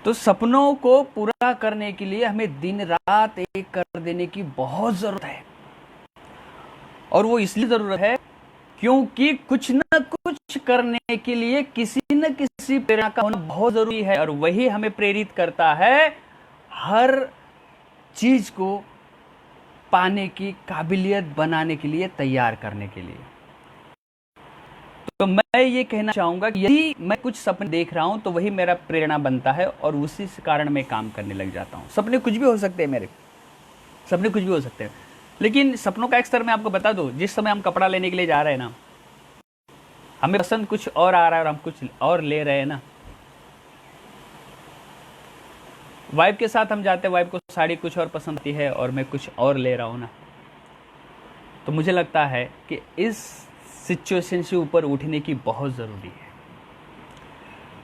तो सपनों को पूरा करने के लिए हमें दिन रात एक कर देने की बहुत जरूरत है, और वो इसलिए जरूरत है क्योंकि कुछ न कुछ करने के लिए किसी न किसी प्रेरणा का होना बहुत जरूरी है, और वही हमें प्रेरित करता है हर चीज को पाने की काबिलियत बनाने के लिए, तैयार करने के लिए। तो मैं ये कहना चाहूंगा कि यदि मैं कुछ सपने देख रहा हूं तो वही मेरा प्रेरणा बनता है, और उसी कारण मैं काम करने लग जाता हूं। सपने कुछ भी हो सकते हैं, मेरे सपने कुछ भी हो सकते हैं, लेकिन सपनों का एक स्तर मैं आपको बता दूं, जिस समय हम कपड़ा लेने के लिए जा रहे हैं ना, हमें पसंद कुछ और आ रहा है और हम कुछ और ले रहे हैं ना। वाइफ के साथ हम जाते हैं, वाइफ को साड़ी कुछ और पसंद आती है और मैं कुछ और ले रहा हूं ना, तो मुझे लगता है कि इस सिचुएशन से ऊपर उठने की बहुत ज़रूरी है।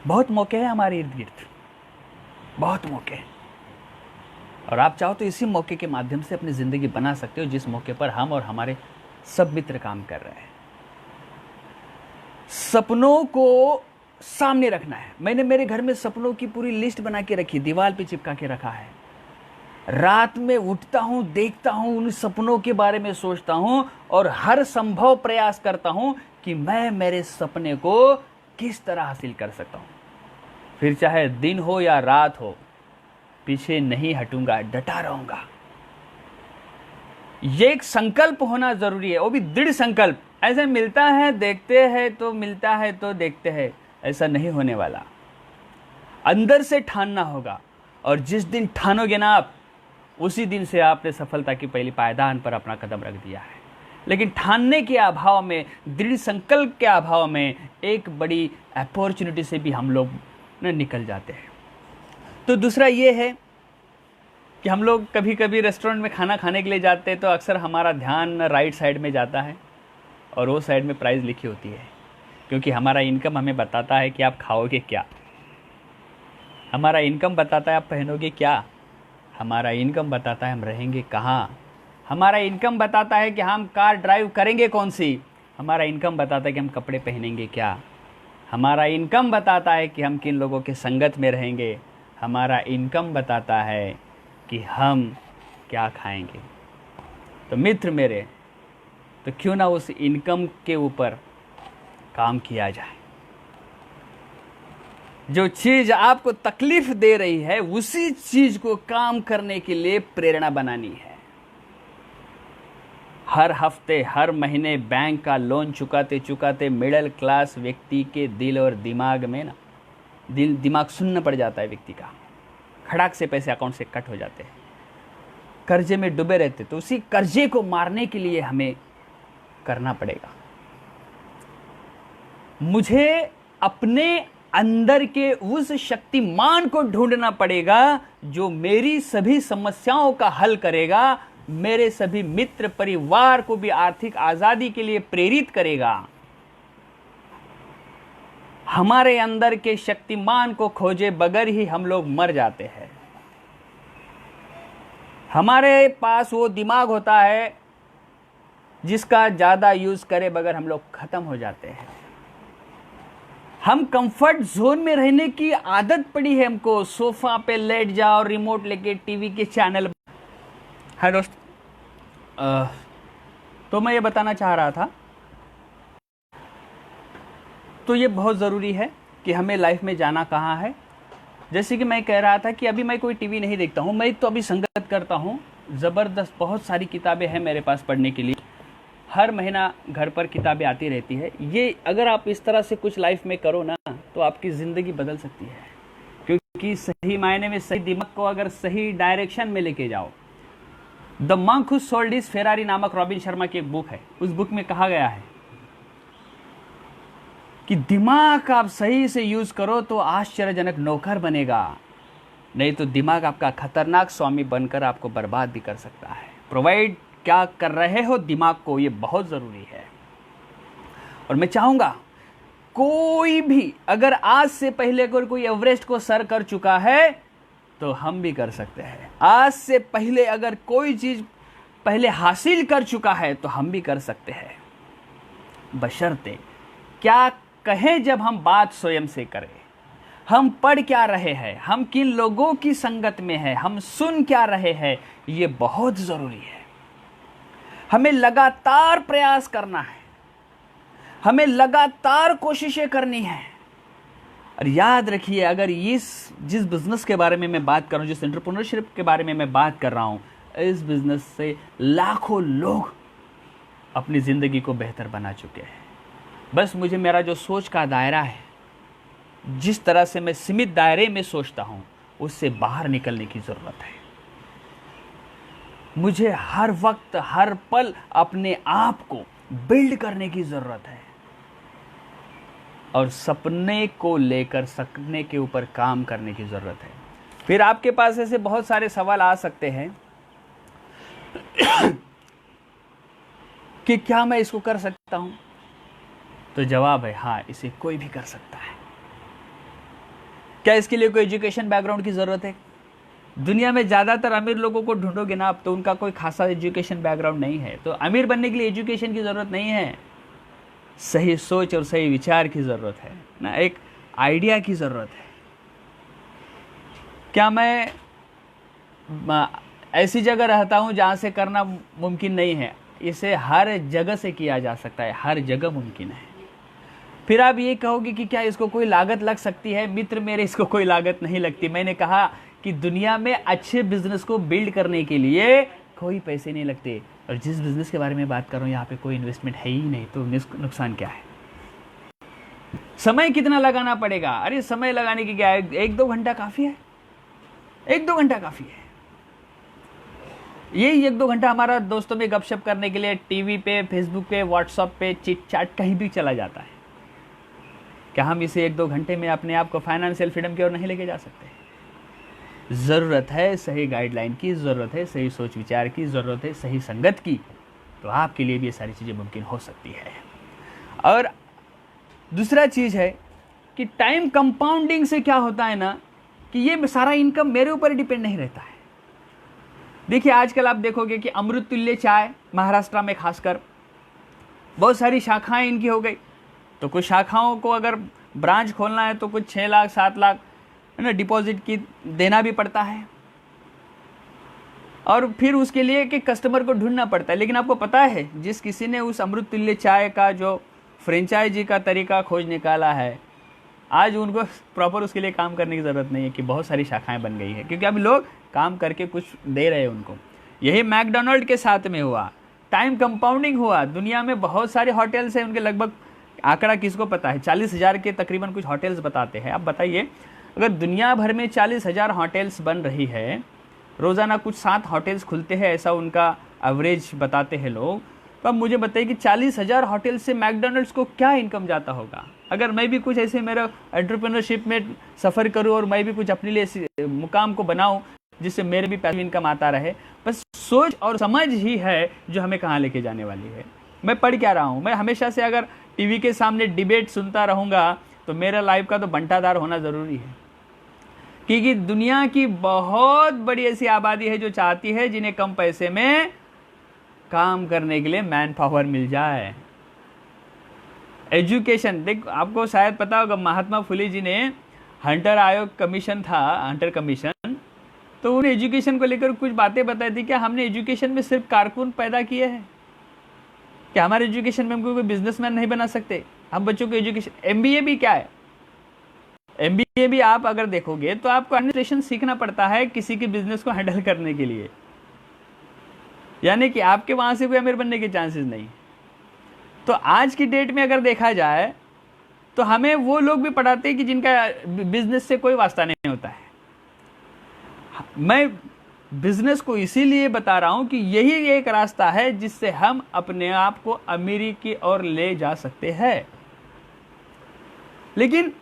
बहुत मौके हैं हमारे इर्द गिर्द, बहुत मौके हैं, और आप चाहो तो इसी मौके के माध्यम से अपनी ज़िंदगी बना सकते हो, जिस मौके पर हम और हमारे सब मित्र काम कर रहे हैं। सपनों को सामने रखना है। मैंने मेरे घर में सपनों की पूरी लिस्ट बना के रखी, दीवार पे चिपका के रखा है। रात में उठता हूं, देखता हूं, उन सपनों के बारे में सोचता हूं, और हर संभव प्रयास करता हूं कि मैं मेरे सपने को किस तरह हासिल कर सकता हूं। फिर चाहे दिन हो या रात हो, पीछे नहीं हटूंगा, डटा रहूंगा। ये एक संकल्प होना जरूरी है, वो भी दृढ़ संकल्प। ऐसे मिलता है देखते हैं तो मिलता है तो देखते हैं, ऐसा नहीं होने वाला। अंदर से ठानना होगा, और जिस दिन ठानोगे ना आप, उसी दिन से आपने सफलता की पहली पायदान पर अपना कदम रख दिया है। लेकिन ठानने के अभाव में, दृढ़ संकल्प के अभाव में, एक बड़ी अपॉर्चुनिटी से भी हम लोग निकल जाते हैं। तो दूसरा ये है कि हम लोग कभी कभी रेस्टोरेंट में खाना खाने के लिए जाते हैं, तो अक्सर हमारा ध्यान राइट साइड में जाता है, और वो साइड में प्राइस लिखी होती है, क्योंकि हमारा इनकम हमें बताता है कि आप खाओगे क्या, हमारा इनकम बताता है आप पहनोगे क्या, हमारा इनकम बताता है हम रहेंगे कहाँ, हमारा इनकम बताता है कि हम कार ड्राइव करेंगे कौन सी, हमारा इनकम बताता है कि हम कपड़े पहनेंगे क्या, हमारा इनकम बताता है कि हम किन लोगों के संगत में रहेंगे, हमारा इनकम बताता है कि हम क्या खाएंगे। तो मित्र मेरे, तो क्यों ना उस इनकम के ऊपर काम किया जाए। जो चीज़ आपको तकलीफ दे रही है, उसी चीज़ को काम करने के लिए प्रेरणा बनानी है। हर हफ्ते, हर महीने बैंक का लोन चुकाते चुकाते मिडिल क्लास व्यक्ति के दिल और दिमाग में ना, दिमाग सुन्न पड़ जाता है व्यक्ति का। खड़ाक से पैसे अकाउंट से कट हो जाते हैं, कर्जे में डूबे रहते। तो उसी कर्जे को मारने के लिए हमें करना पड़ेगा। मुझे अपने अंदर के उस शक्तिमान को ढूंढना पड़ेगा जो मेरी सभी समस्याओं का हल करेगा, मेरे सभी मित्र परिवार को भी आर्थिक आजादी के लिए प्रेरित करेगा। हमारे अंदर के शक्तिमान को खोजे बगैर ही हम लोग मर जाते हैं। हमारे पास वो दिमाग होता है जिसका ज़्यादा यूज़ करे बगैर हम लोग ख़त्म हो जाते हैं। हम कंफर्ट जोन में रहने की आदत पड़ी है हमको, सोफा पे लेट जाओ, रिमोट लेके टीवी के चैनल। हाय दोस्त, तो मैं ये बताना चाह रहा था, तो ये बहुत ज़रूरी है कि हमें लाइफ में जाना कहाँ है। जैसे कि मैं कह रहा था कि अभी मैं कोई टीवी नहीं देखता हूँ, मैं तो अभी संगत करता हूँ। ज़बरदस्त बहुत सारी किताबें हैं मेरे पास पढ़ने के लिए, हर महीना घर पर किताबें आती रहती है। ये अगर आप इस तरह से कुछ लाइफ में करो ना, तो आपकी ज़िंदगी बदल सकती है, क्योंकि सही मायने में सही दिमाग को अगर सही डायरेक्शन में लेके जाओ। The monk who sold his Ferrari नामक रॉबिन शर्मा की एक बुक है। उस बुक में कहा गया है कि दिमाग आप सही से यूज करो तो आश्चर्यजनक नौकर बनेगा, नहीं तो दिमाग आपका खतरनाक स्वामी बनकर आपको बर्बाद भी कर सकता है। प्रोवाइड क्या कर रहे हो दिमाग को, ये बहुत ज़रूरी है। और मैं चाहूँगा कोई भी अगर आज से पहले अगर कोई एवरेस्ट को सर कर चुका है तो हम भी कर सकते हैं। आज से पहले अगर कोई चीज़ पहले हासिल कर चुका है तो हम भी कर सकते हैं, बशर्ते क्या कहें जब हम बात स्वयं से करें। हम पढ़ क्या रहे हैं, हम किन लोगों की संगत में हैं, हम सुन क्या रहे हैं, ये बहुत ज़रूरी है। हमें लगातार प्रयास करना है, हमें लगातार कोशिशें करनी है। और याद रखिए, अगर जिस बिज़नेस के बारे में मैं बात कर रहा हूँ, जिस एंटरप्रेन्योरशिप के बारे में मैं बात कर रहा हूँ, इस बिज़नेस से लाखों लोग अपनी ज़िंदगी को बेहतर बना चुके हैं। बस मुझे मेरा जो सोच का दायरा है, जिस तरह से मैं सीमित दायरे में सोचता हूँ, उससे बाहर निकलने की ज़रूरत है। मुझे हर वक्त हर पल अपने आप को बिल्ड करने की ज़रूरत है और सपने को लेकर सपने के ऊपर काम करने की ज़रूरत है। फिर आपके पास ऐसे बहुत सारे सवाल आ सकते हैं कि क्या मैं इसको कर सकता हूँ? तो जवाब है हाँ, इसे कोई भी कर सकता है। क्या इसके लिए कोई एजुकेशन बैकग्राउंड की ज़रूरत है? दुनिया में ज़्यादातर अमीर लोगों को ढूंढोगे ना आप, तो उनका कोई खासा एजुकेशन बैकग्राउंड नहीं है। तो अमीर बनने के लिए एजुकेशन की ज़रूरत नहीं है, सही सोच और सही विचार की ज़रूरत है ना, एक आइडिया की ज़रूरत है। क्या मैं ऐसी जगह रहता हूँ जहाँ से करना मुमकिन नहीं है? इसे हर जगह से किया जा सकता है, हर जगह मुमकिन है। फिर आप ये कहोगे कि क्या इसको कोई लागत लग सकती है? मित्र मेरे, इसको कोई लागत नहीं लगती। मैंने कहा कि दुनिया में अच्छे बिजनेस को बिल्ड करने के लिए कोई पैसे नहीं लगते, और जिस बिजनेस के बारे में बात कर रहा हूँ यहाँ पे कोई इन्वेस्टमेंट है ही नहीं, तो नुकसान क्या है? समय कितना लगाना पड़ेगा? अरे समय लगाने की क्या है, 1-2 घंटा काफ़ी है, 1-2 घंटा काफ़ी है। यही 1-2 घंटा हमारा दोस्तों में गपशप करने के लिए टीवी पे, फेसबुक पे, व्हाट्सएप पे चिट चैट कहीं भी चला जाता है। क्या हम इसे 1-2 घंटे में अपने आप को फाइनेंशियल फ्रीडम की ओर नहीं लेके जा सकते? ज़रूरत है सही गाइडलाइन की, ज़रूरत है सही सोच विचार की, ज़रूरत है सही संगत की, तो आपके लिए भी ये सारी चीज़ें मुमकिन हो सकती है। और दूसरा चीज़ है कि टाइम कंपाउंडिंग से क्या होता है ना, कि ये सारा इनकम मेरे ऊपर डिपेंड नहीं रहता है। देखिए आजकल आप देखोगे कि अमृत तुल्य चाय, महाराष्ट्र में खासकर बहुत सारी शाखाएं इनकी हो गई, तो कुछ शाखाओं को अगर ब्रांच खोलना है तो कुछ 6 लाख 7 लाख है ना डिपॉजिट की देना भी पड़ता है, और फिर उसके लिए कि कस्टमर को ढूंढना पड़ता है। लेकिन आपको पता है, जिस किसी ने उस अमृत तुल्य चाय का जो फ्रेंचाइजी का तरीका खोज निकाला है, आज उनको प्रॉपर उसके लिए काम करने की ज़रूरत नहीं है कि बहुत सारी शाखाएं बन गई है, क्योंकि अभी लोग काम करके कुछ दे रहे हैं उनको। यही मैकडोनल्ड के साथ में हुआ, टाइम कंपाउंडिंग हुआ। दुनिया में बहुत सारे होटल्स हैं, उनके लगभग आंकड़ा किसको पता है, 40,000 के तकरीबन कुछ होटल्स बताते हैं। अब बताइए, अगर दुनिया भर में 40,000 होटल्स बन रही है, रोज़ाना कुछ 7 होटल्स खुलते हैं, ऐसा उनका एवरेज बताते हैं लोग, तो अब मुझे बताइए कि 40,000 होटल से मैकडोनल्ड्स को क्या इनकम जाता होगा। अगर मैं भी कुछ ऐसे मेरा एंटरप्रेन्योरशिप में सफ़र करूं और मैं भी कुछ अपने लिए मुकाम को बनाऊं जिससे मेरे भी पैसिव इनकम आता रहे, बस सोच और समझ ही है जो हमें कहाँ लेके जाने वाली है। मैं पढ़ क्या रहा हूँ? मैं हमेशा से अगर टीवी के सामने डिबेट सुनता रहूँगा तो मेरा लाइफ का तो बंटादार होना ज़रूरी है, क्योंकि दुनिया की बहुत बड़ी ऐसी आबादी है जो चाहती है जिन्हें कम पैसे में काम करने के लिए मैन पावर मिल जाए। एजुकेशन, देख आपको शायद पता होगा महात्मा फुले जी ने हंटर आयोग कमीशन था, हंटर कमीशन, तो उन्हें एजुकेशन को लेकर कुछ बातें बताई थी। क्या हमने एजुकेशन में सिर्फ कारकुन पैदा किए हैं? क्या हमारे एजुकेशन में हम कोई बिजनेसमैन नहीं बना सकते? हम बच्चों को एजुकेशन, एमबीए भी क्या है, एमबीए भी आप अगर देखोगे तो आपको एडमिनिस्ट्रेशन सीखना पड़ता है किसी के बिजनेस को हैंडल करने के लिए, यानी कि आपके वहां से कोई अमीर बनने के चांसेस नहीं। तो आज की डेट में अगर देखा जाए तो हमें वो लोग भी पढ़ाते हैं कि जिनका बिजनेस से कोई वास्ता नहीं होता है। मैं बिजनेस को इसीलिए बता रहा हूं कि यही एक रास्ता है जिससे हम अपने आप को अमीरी की ओर ले जा सकते हैं। लेकिन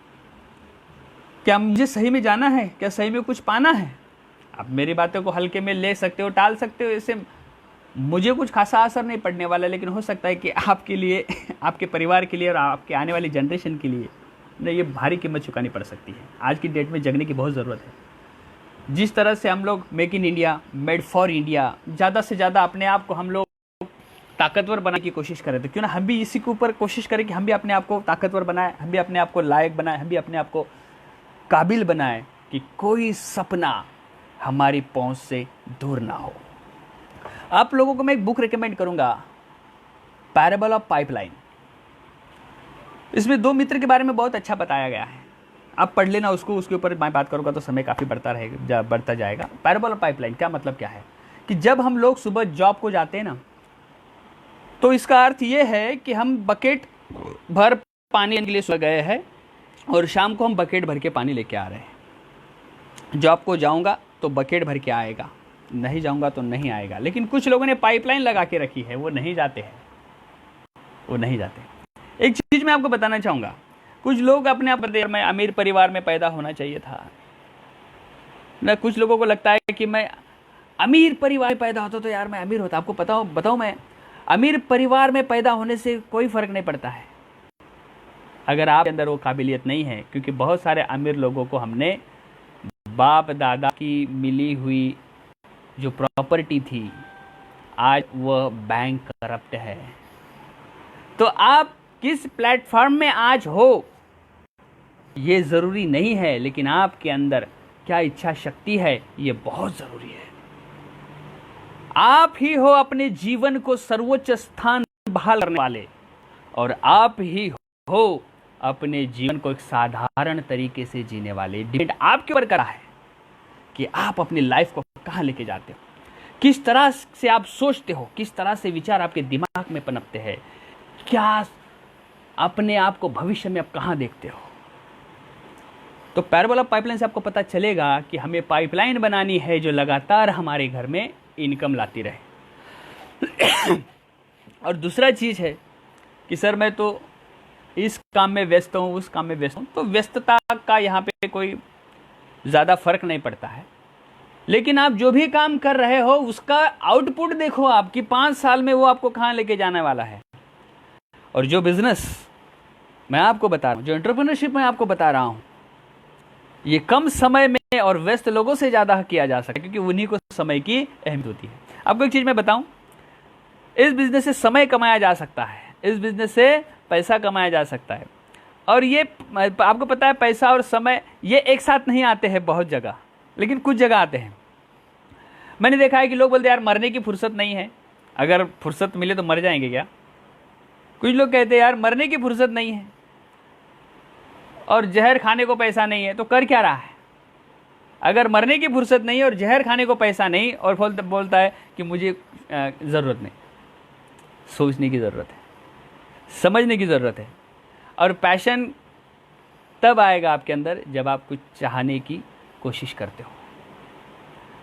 क्या मुझे सही में जाना है? क्या सही में कुछ पाना है? आप मेरी बातों को हल्के में ले सकते हो, टाल सकते हो, इससे मुझे कुछ खासा असर नहीं पड़ने वाला, लेकिन हो सकता है कि आपके लिए, आपके परिवार के लिए और आपके आने वाली जनरेशन के लिए ना ये भारी कीमत चुकानी पड़ सकती है। आज की डेट में जगने की बहुत ज़रूरत है। जिस तरह से हम लोग make in India, made for India, ज़्यादा से ज़्यादा अपने आप को हम लोग ताकतवर बनाने की कोशिश करें, तो क्यों ना हम भी इसी के ऊपर कोशिश करें कि हम भी अपने आप को ताकतवर बनाएं, हम भी अपने आप को लायक बनाएं, हम भी अपने आप को काबिल बनाएं कि कोई सपना हमारी पहुंच से दूर ना हो। आप लोगों को मैं एक बुक रिकमेंड करूंगा, पैराबल ऑफ पाइपलाइन। इसमें दो मित्र के बारे में बहुत अच्छा बताया गया है, आप पढ़ लेना उसको। उसके ऊपर मैं बात करूंगा तो समय काफ़ी बढ़ता जाएगा। पैराबल ऑफ पाइपलाइन का मतलब क्या है कि जब हम लोग सुबह जॉब को जाते हैं ना, तो इसका अर्थ ये है कि हम बकेट भर पानी के लिए सुबह गए हैं और शाम को हम बकेट भर के पानी लेके आ रहे हैं। जॉब को जाऊंगा तो बकेट भर के आएगा, नहीं जाऊंगा तो नहीं आएगा। लेकिन कुछ लोगों ने पाइपलाइन लगा के रखी है, वो नहीं जाते हैं, वो नहीं जाते। एक चीज मैं आपको बताना चाहूंगा, कुछ लोग अपने आप कहते हैं मैं अमीर परिवार में पैदा होना चाहिए था ना। कुछ लोगों को लगता है कि मैं अमीर परिवार में पैदा होता तो यार मैं अमीर होता। आपको बताऊं मैं, अमीर परिवार में पैदा होने से कोई फर्क नहीं पड़ता है अगर आपके अंदर वो काबिलियत नहीं है। क्योंकि बहुत सारे अमीर लोगों को हमने बाप दादा की मिली हुई जो प्रॉपर्टी थी, आज वह बैंक करप्ट है। तो आप किस प्लेटफॉर्म में आज हो ये ज़रूरी नहीं है, लेकिन आपके अंदर क्या इच्छा शक्ति है ये बहुत ज़रूरी है। आप ही हो अपने जीवन को सर्वोच्च स्थान बहाल करने वाले, और आप ही हो अपने जीवन को एक साधारण तरीके से जीने वाले। डिपेंड आपके ऊपर करा है कि आप अपनी लाइफ को कहाँ लेके जाते हो, किस तरह से आप सोचते हो, किस तरह से विचार आपके दिमाग में पनपते हैं, क्या अपने आप को भविष्य में आप कहाँ देखते हो। तो पैराबल ऑफ पाइपलाइन से आपको पता चलेगा कि हमें पाइपलाइन बनानी है जो लगातार हमारे घर में इनकम लाती रहे। और दूसरा चीज़ है कि सर मैं तो इस काम में व्यस्त हूँ, उस काम में व्यस्त हूँ, तो व्यस्तता का यहाँ पे कोई ज़्यादा फर्क नहीं पड़ता है। लेकिन आप जो भी काम कर रहे हो उसका आउटपुट देखो, आपकी 5 साल में वो आपको कहाँ लेके जाने वाला है। और जो बिजनेस मैं आपको बता रहा हूँ, जो एंटरप्रेन्योरशिप मैं आपको बता रहा हूँ, ये कम समय में और व्यस्त लोगों से ज़्यादा किया जा सकता है, क्योंकि उन्हीं को समय की अहमियत होती है। आपको एक चीज़ मैं बताऊं, इस बिजनेस से समय कमाया जा सकता है, इस बिजनेस से पैसा कमाया जा सकता है। और ये आपको पता है पैसा और समय ये एक साथ नहीं आते हैं बहुत जगह, लेकिन कुछ जगह आते हैं। मैंने देखा है कि लोग बोलते हैं यार मरने की फुर्सत नहीं है, अगर फुर्सत मिले तो मर जाएंगे क्या। कुछ लोग कहते हैं यार मरने की फुर्सत नहीं है और जहर खाने को पैसा नहीं है, तो कर क्या रहा है। अगर मरने की फुर्सत नहीं है और जहर खाने को पैसा नहीं और बोलता है कि मुझे ज़रूरत नहीं, सोचने की ज़रूरत है, समझने की ज़रूरत है। और पैशन तब आएगा आपके अंदर जब आप कुछ चाहने की कोशिश करते हो।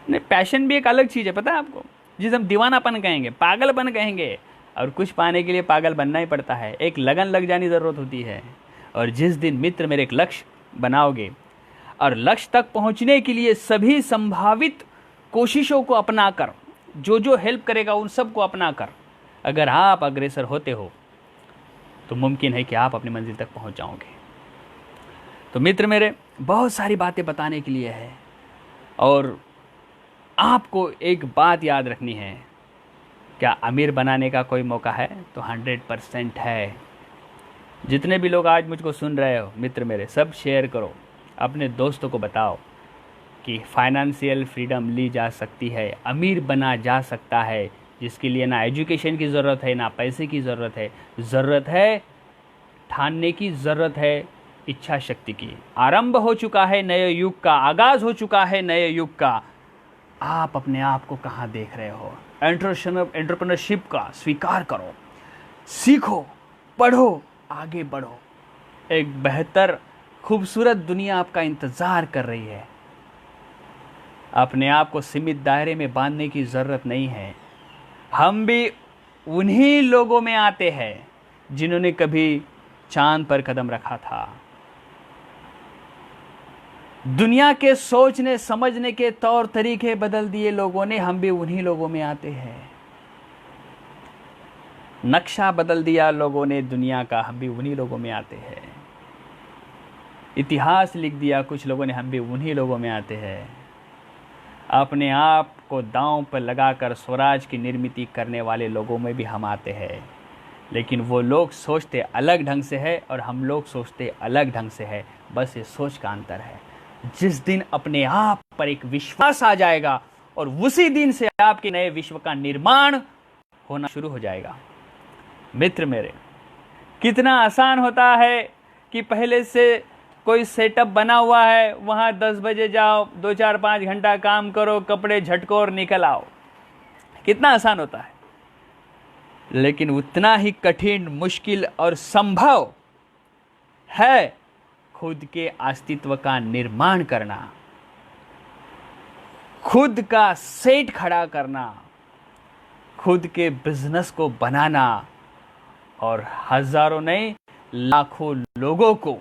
नहीं, पैशन भी एक अलग चीज़ है, पता है आपको, जिसे हम दीवानापन कहेंगे, पागलपन कहेंगे। और कुछ पाने के लिए पागल बनना ही पड़ता है, एक लगन लग जानी ज़रूरत होती है। और जिस दिन मित्र मेरे एक लक्ष्य बनाओगे और लक्ष्य तक पहुंचने के लिए सभी संभावित कोशिशों को अपनाकर, जो जो हेल्प करेगा उन सब को अपनाकर अगर आप अग्रसर होते हो तो मुमकिन है कि आप अपनी मंजिल तक पहुंच जाओगे। तो मित्र मेरे, बहुत सारी बातें बताने के लिए है और आपको एक बात याद रखनी है, क्या अमीर बनाने का कोई मौका है? तो 100% है। जितने भी लोग आज मुझको सुन रहे हो मित्र मेरे, सब शेयर करो, अपने दोस्तों को बताओ कि फाइनेंशियल फ्रीडम ली जा सकती है, अमीर बना जा सकता है, जिसके लिए ना एजुकेशन की ज़रूरत है, ना पैसे की ज़रूरत है। ज़रूरत है ठानने की, ज़रूरत है इच्छा शक्ति की। आरंभ हो चुका है नए युग का, आगाज़ हो चुका है नए युग का। आप अपने आप को कहाँ देख रहे हो? एंटरप्रेन्योरशिप का स्वीकार करो, सीखो, पढ़ो, आगे बढ़ो। एक बेहतर खूबसूरत दुनिया आपका इंतज़ार कर रही है। अपने आप को सीमित दायरे में बांधने की ज़रूरत नहीं है। हम भी उन्हीं लोगों में आते हैं जिन्होंने कभी चांद पर कदम रखा था। दुनिया के सोचने समझने के तौर तरीके बदल दिए लोगों ने, हम भी उन्हीं लोगों में आते हैं। नक्शा बदल दिया लोगों ने दुनिया का, हम भी उन्हीं लोगों में आते हैं। इतिहास लिख दिया कुछ लोगों ने, हम भी उन्हीं लोगों में आते हैं। अपने आप को दांव पर लगाकर स्वराज की निर्मित करने वाले लोगों में भी हम आते हैं। लेकिन वो लोग सोचते अलग ढंग से है और हम लोग सोचते अलग ढंग से है। बस ये सोच का अंतर है। जिस दिन अपने आप पर एक विश्वास आ जाएगा और उसी दिन से आपके नए विश्व का निर्माण होना शुरू हो जाएगा। मित्र मेरे, कितना आसान होता है कि पहले से कोई सेटअप बना हुआ है, वहां 10 बजे जाओ, 2-4-5 घंटा काम करो, कपड़े झटको और निकल आओ। कितना आसान होता है, लेकिन उतना ही कठिन, मुश्किल और संभव है खुद के अस्तित्व का निर्माण करना, खुद का सेट खड़ा करना, खुद के बिजनेस को बनाना और हजारों नहीं लाखों लोगों को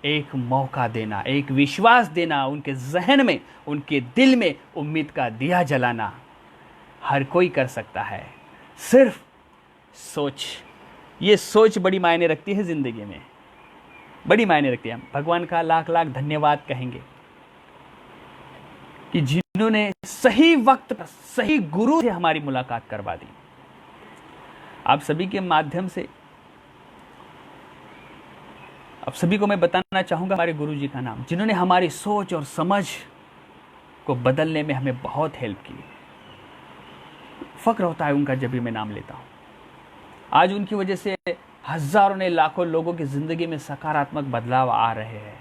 एक मौका देना, एक विश्वास देना, उनके जहन में, उनके दिल में उम्मीद का दिया जलाना। हर कोई कर सकता है, सिर्फ सोच। ये सोच बड़ी मायने रखती है ज़िंदगी में, बड़ी मायने रखती है। हम भगवान का लाख लाख धन्यवाद कहेंगे कि जिन्होंने सही वक्त पर सही गुरु से हमारी मुलाकात करवा दी। आप सभी के माध्यम से आप सभी को मैं बताना चाहूंगा हमारे गुरु जी का नाम, जिन्होंने हमारी सोच और समझ को बदलने में हमें बहुत हेल्प की। फक्र होता है उनका जब भी मैं नाम लेता हूं। आज उनकी वजह से हजारों ने लाखों लोगों की जिंदगी में सकारात्मक बदलाव आ रहे हैं।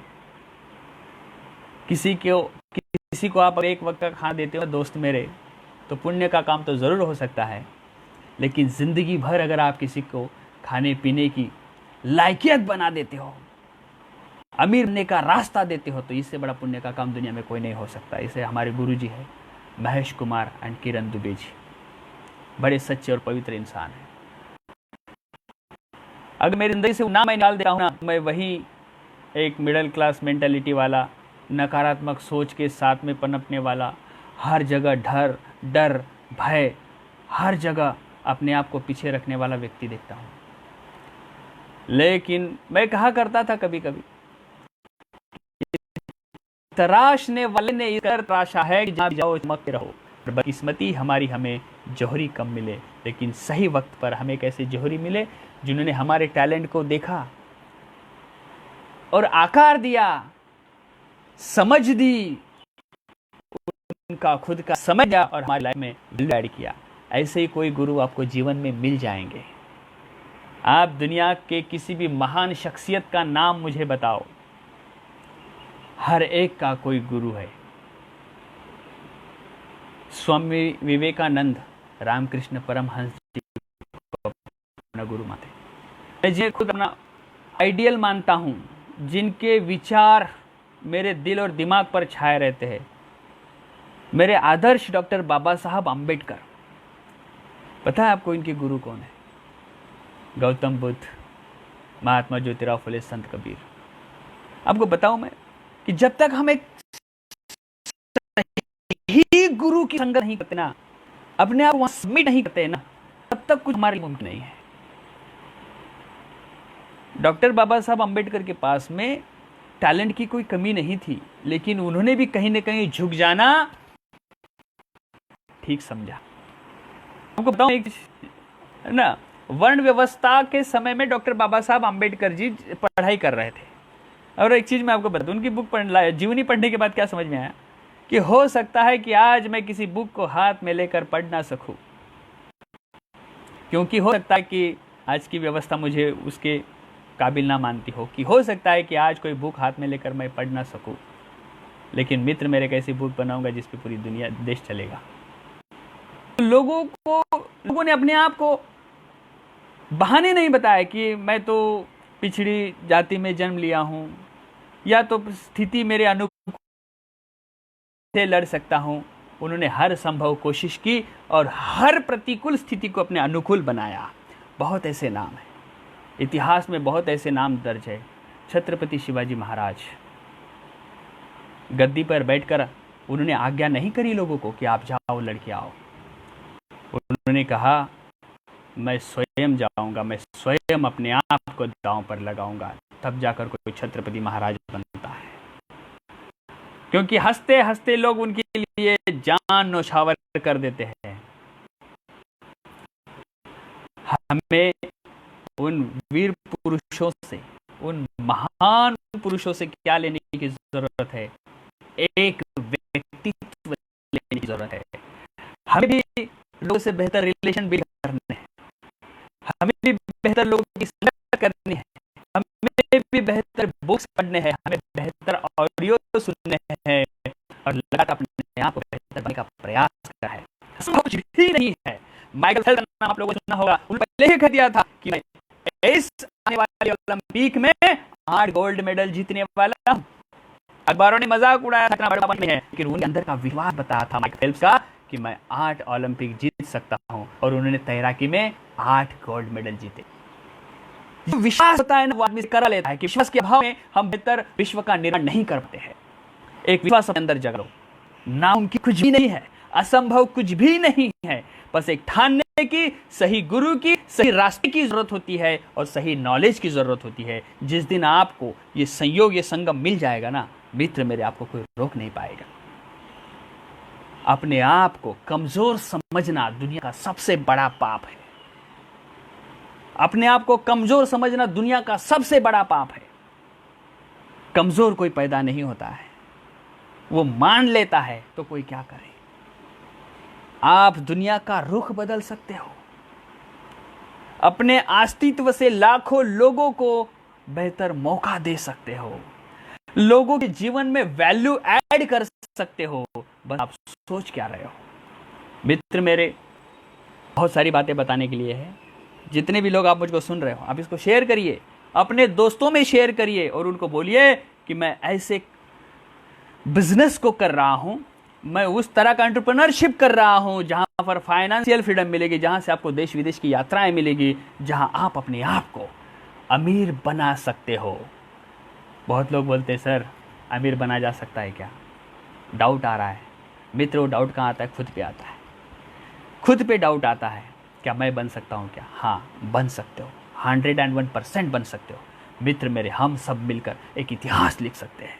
किसी को आप एक वक्त का खाना देते हो दोस्त मेरे, तो पुण्य का काम तो ज़रूर हो सकता है, लेकिन ज़िंदगी भर अगर आप किसी को खाने पीने की लायकियत बना देते हो, अमीर बनने का रास्ता देते हो, तो इससे बड़ा पुण्य का काम दुनिया में कोई नहीं हो सकता। इसे हमारे गुरु जी है महेश कुमार एंड किरण दुबे जी, बड़े सच्चे और पवित्र इंसान हैं। अगर मेरी जिंदगी से नाम मैं निकाल देता हूँ ना, मैं वही एक मिडिल क्लास मेंटालिटी वाला, नकारात्मक सोच के साथ में पनपने वाला, हर जगह डर भय, हर जगह अपने आप को पीछे रखने वाला व्यक्ति देखता हूँ। लेकिन मैं कहा करता था कभी कभी, तराशने वाले ने इस कदर तराशा है कि जहाँ जाओ चमकते रहो। बदकिस्मती हमारी हमें जौहरी कम मिले, लेकिन सही वक्त पर हमें कैसे जौहरी मिले, जिन्होंने हमारे टैलेंट को देखा और आकार दिया, समझ दी, उनका खुद का समझ दिया और हमारी लाइफ में वैल्यू ऐड किया। ऐसे ही कोई गुरु आपको जीवन में मिल जाएंगे। आप दुनिया के किसी भी महान शख्सियत का नाम मुझे बताओ, हर एक का कोई गुरु है। स्वामी विवेकानंद, रामकृष्ण परमहंस जी को अपना गुरु मानते। मैं जिन्हें खुद अपना आइडियल मानता हूँ, जिनके विचार मेरे दिल और दिमाग पर छाए रहते हैं, मेरे आदर्श डॉक्टर बाबा साहब अम्बेडकर। पता है आपको इनके गुरु कौन है? गौतम बुद्ध, महात्मा ज्योतिराव फुले, संत कबीर। आपको बताऊं मैं कि जब तक हम एक ही गुरु की संगत नहीं करते ना, अपने आप वहां सबमिट नहीं करते ना, तब तक कुछ हमारे लिए मुमकिन नहीं है। डॉक्टर बाबा साहब अम्बेडकर के पास में टैलेंट की कोई कमी नहीं थी, लेकिन उन्होंने भी कहीं ना कहीं झुक जाना ठीक समझा। आपको बताऊं एक ना, वर्ण व्यवस्था के समय में डॉक्टर बाबा साहब आम्बेडकर जी पढ़ाई कर रहे थे। और एक चीज़ मैं आपको बता दूं, उनकी बुक जीवनी पढ़ने के बाद क्या समझ में आया कि हो सकता है कि आज मैं किसी बुक को हाथ में लेकर पढ़ ना सकूं, क्योंकि हो सकता है कि आज की व्यवस्था मुझे उसके काबिल ना मानती हो, कि हो सकता है कि आज कोई बुक हाथ में लेकर मैं पढ़ ना सकूं, लेकिन मित्र मेरे एक ऐसी बुक बनाऊंगा जिस पे पूरी दुनिया देश चलेगा। लोगों ने अपने आप को बहाने नहीं बताया कि मैं तो पिछड़ी जाति में जन्म लिया हूं, या तो स्थिति मेरे अनुकूल से लड़ सकता हूं। उन्होंने हर संभव कोशिश की और हर प्रतिकूल स्थिति को अपने अनुकूल बनाया। बहुत ऐसे नाम हैं, इतिहास में बहुत ऐसे नाम दर्ज है। छत्रपति शिवाजी महाराज, गद्दी पर बैठकर उन्होंने आज्ञा नहीं करी लोगों को कि आप जाओ लड़के आओ। उन्होंने कहा मैं स्वयं जाऊंगा, मैं स्वयं अपने आप को दांव पर लगाऊंगा, तब जाकर कोई छत्रपति महाराज बनता है। क्योंकि हंसते हंसते लोग उनके लिए जान न्यौछावर कर देते हैं। हमें उन वीर पुरुषों से, उन महान पुरुषों से क्या लेने की जरूरत है? एक व्यक्तित्व लेने की जरूरत है। हमें भी लोगों से बेहतर रिलेशन बिल्ड करने हैं, हमें भी बेहतर लोगों की संगत करनी है, हमें भी बेहतर बुक्स पढ़ने हैं, हमें बेहतर ऑडियो सुनने हैं और लगातार अपने आप को बेहतर बनने का प्रयास करना है। कुछ भी नहीं है। माइकल फेल्प्स का नाम आप लोगों ने सुना होगा। उन्होंने पहले ही कह दिया था कि मैं इस आने वाले ओलंपिक में 8 गोल्ड मेडल जीतने वाला हूं। अखबारों ने मजाक उड़ाया था, बड़ा नहीं है, लेकिन उनके अंदर का विश्वास बताया था माइकल फेल्प्स का कि मैं 8 ओलंपिक जीत सकता हूं। और उन्होंने तैराकी में 8 गोल्ड मेडल जीते। जो विश्वास होता है ना, वो आदमी करा लेता है कि विश्वास के अभाव में हम बेहतर विश्व का निर्माण नहीं कर पाते हैं। एक विश्वास अपने अंदर जगाओ। ना उनकी कुछ भी नहीं है, असंभव कुछ भी नहीं है, बस एक ठानने की, सही गुरु की, सही रास्ते की जरूरत होती है और सही नॉलेज की जरूरत होती है। जिस दिन आपको ये संयोग, ये संगम मिल जाएगा ना मित्र मेरे, आपको कोई रोक नहीं पाएगा। अपने आप को कमजोर समझना दुनिया का सबसे बड़ा पाप है। अपने आप को कमजोर समझना दुनिया का सबसे बड़ा पाप है। कमजोर कोई पैदा नहीं होता है, वो मान लेता है तो कोई क्या करे। आप दुनिया का रुख बदल सकते हो। अपने अस्तित्व से लाखों लोगों को बेहतर मौका दे सकते हो। लोगों के जीवन में वैल्यू ऐड कर सकते हो। बस आप सोच क्या रहे हो। मित्र मेरे, बहुत सारी बातें बताने के लिए है। जितने भी लोग आप मुझको सुन रहे हो, आप इसको शेयर करिए, अपने दोस्तों में शेयर करिए और उनको बोलिए कि मैं ऐसे बिजनेस को कर रहा हूं, मैं उस तरह का एंटरप्रेन्योरशिप कर रहा हूं जहां पर फाइनेंशियल फ्रीडम मिलेगी, जहां से आपको देश विदेश की यात्राएं मिलेगी, जहां आप अपने आप को अमीर बना सकते हो। बहुत लोग बोलते हैं सर अमीर बना जा सकता है क्या? डाउट आ रहा है। मित्र, वो डाउट कहाँ आता है? खुद पे आता है। खुद पे डाउट आता है, क्या मैं बन सकता हूँ क्या? हाँ, बन सकते हो, 101% बन सकते हो। मित्र मेरे, हम सब मिलकर एक इतिहास लिख सकते हैं।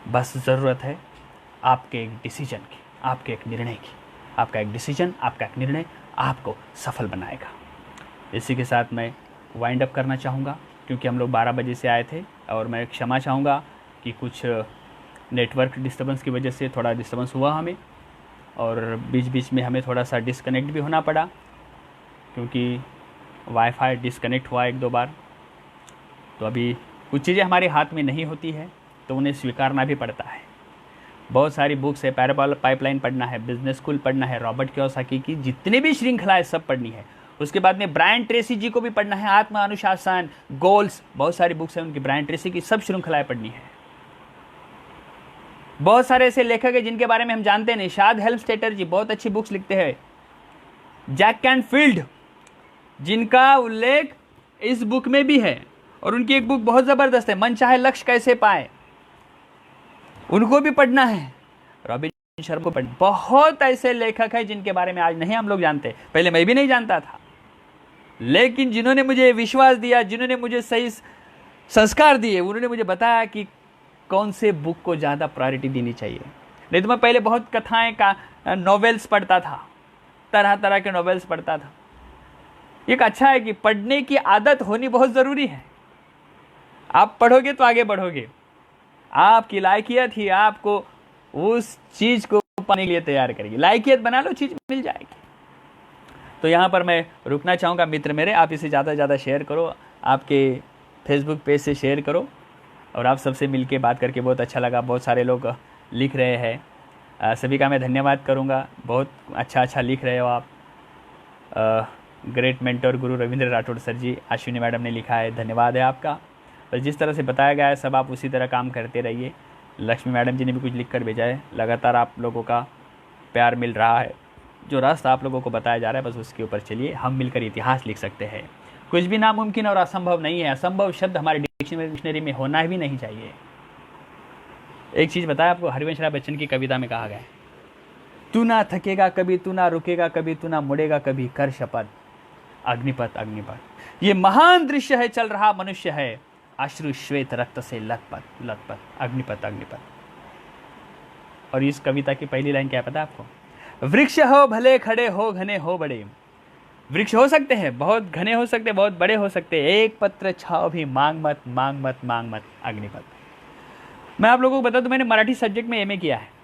बस ज़रूरत है आपके एक डिसीजन की, आपके एक निर्णय की। आपका एक डिसीजन, आपका एक निर्णय आपको सफल बनाएगा। इसी के साथ मैं वाइंड अप करना चाहूँगा, क्योंकि हम लोग 12 बजे से आए थे और मैं क्षमा चाहूँगा कि कुछ नेटवर्क डिस्टर्बेंस की वजह से थोड़ा डिस्टर्बेंस हुआ हमें, और बीच बीच में हमें थोड़ा सा डिस्कनेक्ट भी होना पड़ा, क्योंकि वाईफाई डिस्कनेक्ट हुआ 1-2 बार। तो अभी कुछ चीज़ें हमारे हाथ में नहीं होती है तो उन्हें स्वीकारना भी पड़ता है। बहुत सारी बुक्स है, पैराबॉल पाइपलाइन पढ़ना है, बिजनेस स्कूल पढ़ना है, रॉबर्ट कियोसाकी की जितनी भी श्रृंखला है सब पढ़नी है। उसके बाद में ब्रायन ट्रेसी जी को भी पढ़ना है, आत्म अनुशासन, गोल्स, बहुत सारी बुक्स हैं उनकी, ब्रायन ट्रेसी की सब श्रृंखलाएं पढ़नी है। बहुत सारे ऐसे लेखक हैं जिनके बारे में हम जानते नहीं। शाद हेल्मस्टेटर जी बहुत अच्छी बुक्स लिखते हैं। जैक कैनफील्ड, जिनका उल्लेख इस बुक में भी है, और उनकी एक बुक बहुत ज़बरदस्त है, मन चाहे लक्ष्य कैसे पाए, उनको भी पढ़ना है। रॉबिन शर्मा को पढ़ना। बहुत ऐसे लेखक हैं जिनके बारे में आज नहीं हम लोग जानते, पहले मैं भी नहीं जानता था, लेकिन जिन्होंने मुझे विश्वास दिया, जिन्होंने मुझे सही संस्कार दिए, उन्होंने मुझे बताया कि कौन से बुक को ज़्यादा प्रायोरिटी देनी चाहिए। नहीं तो मैं पहले बहुत कथाएं का नॉवेल्स पढ़ता था, तरह तरह के नॉवेल्स पढ़ता था, एक अच्छा है कि पढ़ने की आदत होनी बहुत ज़रूरी है। आप पढ़ोगे तो आगे बढ़ोगे, आपकी लायकियत ही आपको उस चीज़ को पाने के लिए तैयार करेगी। लायकियत बना लो, चीज़ मिल जाएगी। तो यहाँ पर मैं रुकना चाहूँगा मित्र मेरे, आप इसे ज़्यादा से ज़्यादा शेयर करो, आपके फेसबुक पेज से शेयर करो। और आप सबसे मिलके बात करके बहुत अच्छा लगा। बहुत सारे लोग लिख रहे हैं, सभी का मैं धन्यवाद करूँगा। बहुत अच्छा लिख रहे हो आप। ग्रेट मेंटर गुरु रविंद्र राठौड़ सर जी, अश्विनी मैडम ने लिखा है, धन्यवाद है आपका। बस जिस तरह से बताया गया है सब आप उसी तरह काम करते रहिए। लक्ष्मी मैडम जी ने भी कुछ लिख कर भेजा है, लगातार आप लोगों का प्यार मिल रहा है, जो रास्ता आप लोगों को बताया जा रहा है बस उसके ऊपर चलिए। हम मिलकर इतिहास लिख सकते हैं। कुछ भी नामुमकिन और असंभव नहीं है। असंभव शब्द हमारे डिक्शनरी में होना भी नहीं चाहिए। एक चीज़ बताया आपको, हरिवंश राय बच्चन की कविता में कहा गया है, तू ना थकेगा कभी, तू ना रुकेगा कभी, तू ना मुड़ेगा कभी, कर शपथ अग्निपथ अग्निपथ। ये महान दृश्य है, चल रहा मनुष्य है, अश्रु श्वेत रक्त से लथपथ लथपथ, अग्निपथ अग्निपथ। और इस कविता की पहली लाइन क्या पता है आपको? वृक्ष हो भले खड़े हो, घने हो बड़े। वृक्ष हो सकते हैं, बहुत घने हो सकते हैं, बहुत बड़े हो सकते हैं, एक पत्र छाव भी मांग मत मांग मत मांग मत, अग्निपथ। मैं आप लोगों को बता दूं, मैंने मराठी सब्जेक्ट में एमए किया है।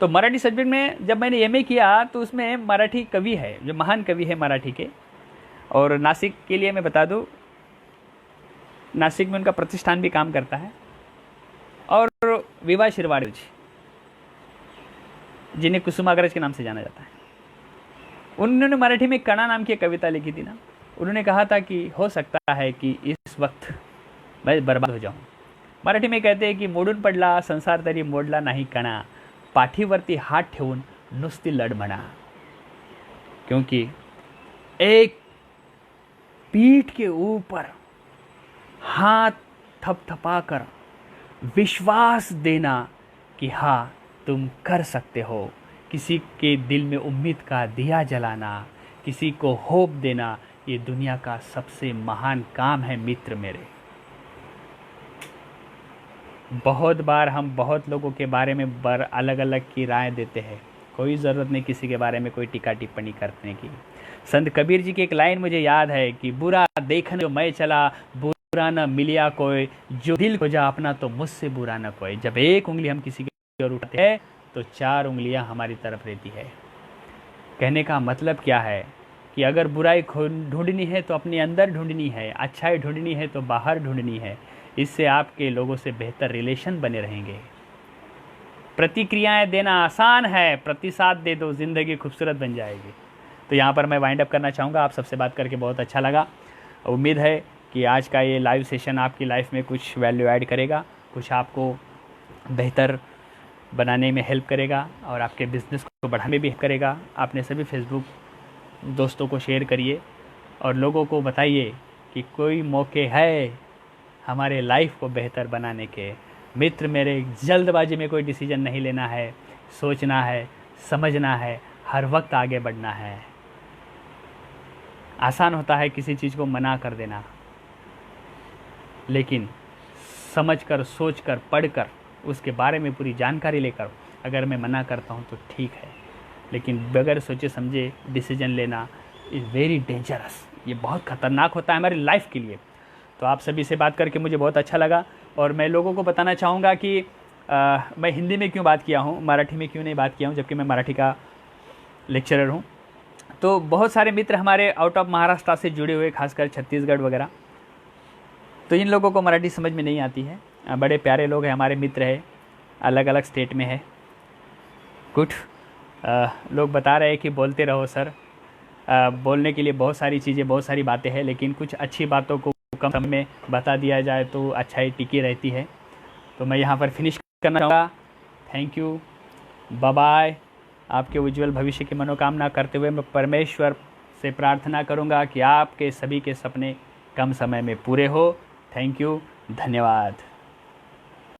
तो मराठी सब्जेक्ट में जब मैंने एमए किया तो उसमें मराठी कवि है, जो महान कवि है मराठी के, और नासिक के लिए मैं बता दूं, नासिक में उनका प्रतिष्ठान भी काम करता है, और विभा शिरवाड़ जी, जिन्हें कुसुमाग्रज के नाम से जाना जाता है, उन्होंने मराठी में कणा नाम की कविता लिखी थी ना। उन्होंने कहा था कि हो सकता है कि इस वक्त मैं बर्बाद हो जाऊं। मराठी में कहते हैं की मोडून पडला संसार तरी मोडला नाही कणा, पाठीवरती हात ठेवून नुसती लढ म्हणा। क्योंकि एक पीठ के ऊपर हाथ थपथपाकर विश्वास देना कि हाँ तुम कर सकते हो, किसी के दिल में उम्मीद का दिया जलाना, किसी को होप देना, ये दुनिया का सबसे महान काम है मित्र मेरे। बहुत बार हम बहुत लोगों के बारे में अलग अलग की राय देते हैं, कोई ज़रूरत नहीं किसी के बारे में कोई टीका टिप्पणी करने की। संत कबीर जी की एक लाइन मुझे याद है कि बुरा देखने जो मैं चला, बुरा न मिलिया कोई, जो दिल को जा अपना तो मुझसे बुरा न कोई। जब एक उंगली हम किसी की ओर उठाते हैं तो चार उंगलियां हमारी तरफ रहती है। कहने का मतलब क्या है कि अगर बुराई ढूंढनी है तो अपने अंदर ढूंढनी है, अच्छाई ढूंढनी है तो बाहर ढूंढनी है। इससे आपके लोगों से बेहतर रिलेशन बने रहेंगे। प्रतिक्रियाएं देना आसान है, प्रतिसाद दे दो, ज़िंदगी खूबसूरत बन जाएगी। तो यहाँ पर मैं वाइंड अप करना चाहूँगा। आप सबसे बात करके बहुत अच्छा लगा। उम्मीद है कि आज का ये लाइव सेशन आपकी लाइफ में कुछ वैल्यू ऐड करेगा, कुछ आपको बेहतर बनाने में हेल्प करेगा और आपके बिज़नेस को बढ़ाने में भी हेल्प करेगा। आपने सभी फेसबुक दोस्तों को शेयर करिए और लोगों को बताइए कि कोई मौके है हमारे लाइफ को बेहतर बनाने के। मित्र मेरे, जल्दबाजी में कोई डिसीजन नहीं लेना है, सोचना है, समझना है, हर वक्त आगे बढ़ना है। आसान होता है किसी चीज़ को मना कर देना, लेकिन समझकर, सोचकर, पढ़कर, उसके बारे में पूरी जानकारी लेकर अगर मैं मना करता हूँ तो ठीक है, लेकिन बगैर सोचे समझे डिसीजन लेना इज़ वेरी डेंजरस। ये बहुत ख़तरनाक होता है हमारी लाइफ के लिए। तो आप सभी से बात करके मुझे बहुत अच्छा लगा और मैं लोगों को बताना चाहूँगा कि मैं हिंदी में क्यों बात किया हूँ, मराठी में क्यों नहीं बात किया हूँ, जबकि मैं मराठी का लेक्चरर हूँ। तो बहुत सारे मित्र हमारे आउट ऑफ महाराष्ट्र से जुड़े हुए, खासकर छत्तीसगढ़ वगैरह, तो इन लोगों को मराठी समझ में नहीं आती है। बड़े प्यारे लोग हैं, हमारे मित्र हैं, अलग अलग स्टेट में है। कुछ लोग बता रहे हैं कि बोलते रहो सर, बोलने के लिए बहुत सारी चीज़ें, बहुत सारी बातें हैं, लेकिन कुछ अच्छी बातों को कम समय में बता दिया जाए तो अच्छाई टिकी रहती है। तो मैं यहाँ पर फिनिश करना चाहूँगा। Thank you, bye bye. आपके उज्जवल भविष्य की मनोकामना करते हुए मैं परमेश्वर से प्रार्थना करूँगा कि आपके सभी के सपने कम समय में पूरे हो। थैंक यू, धन्यवाद।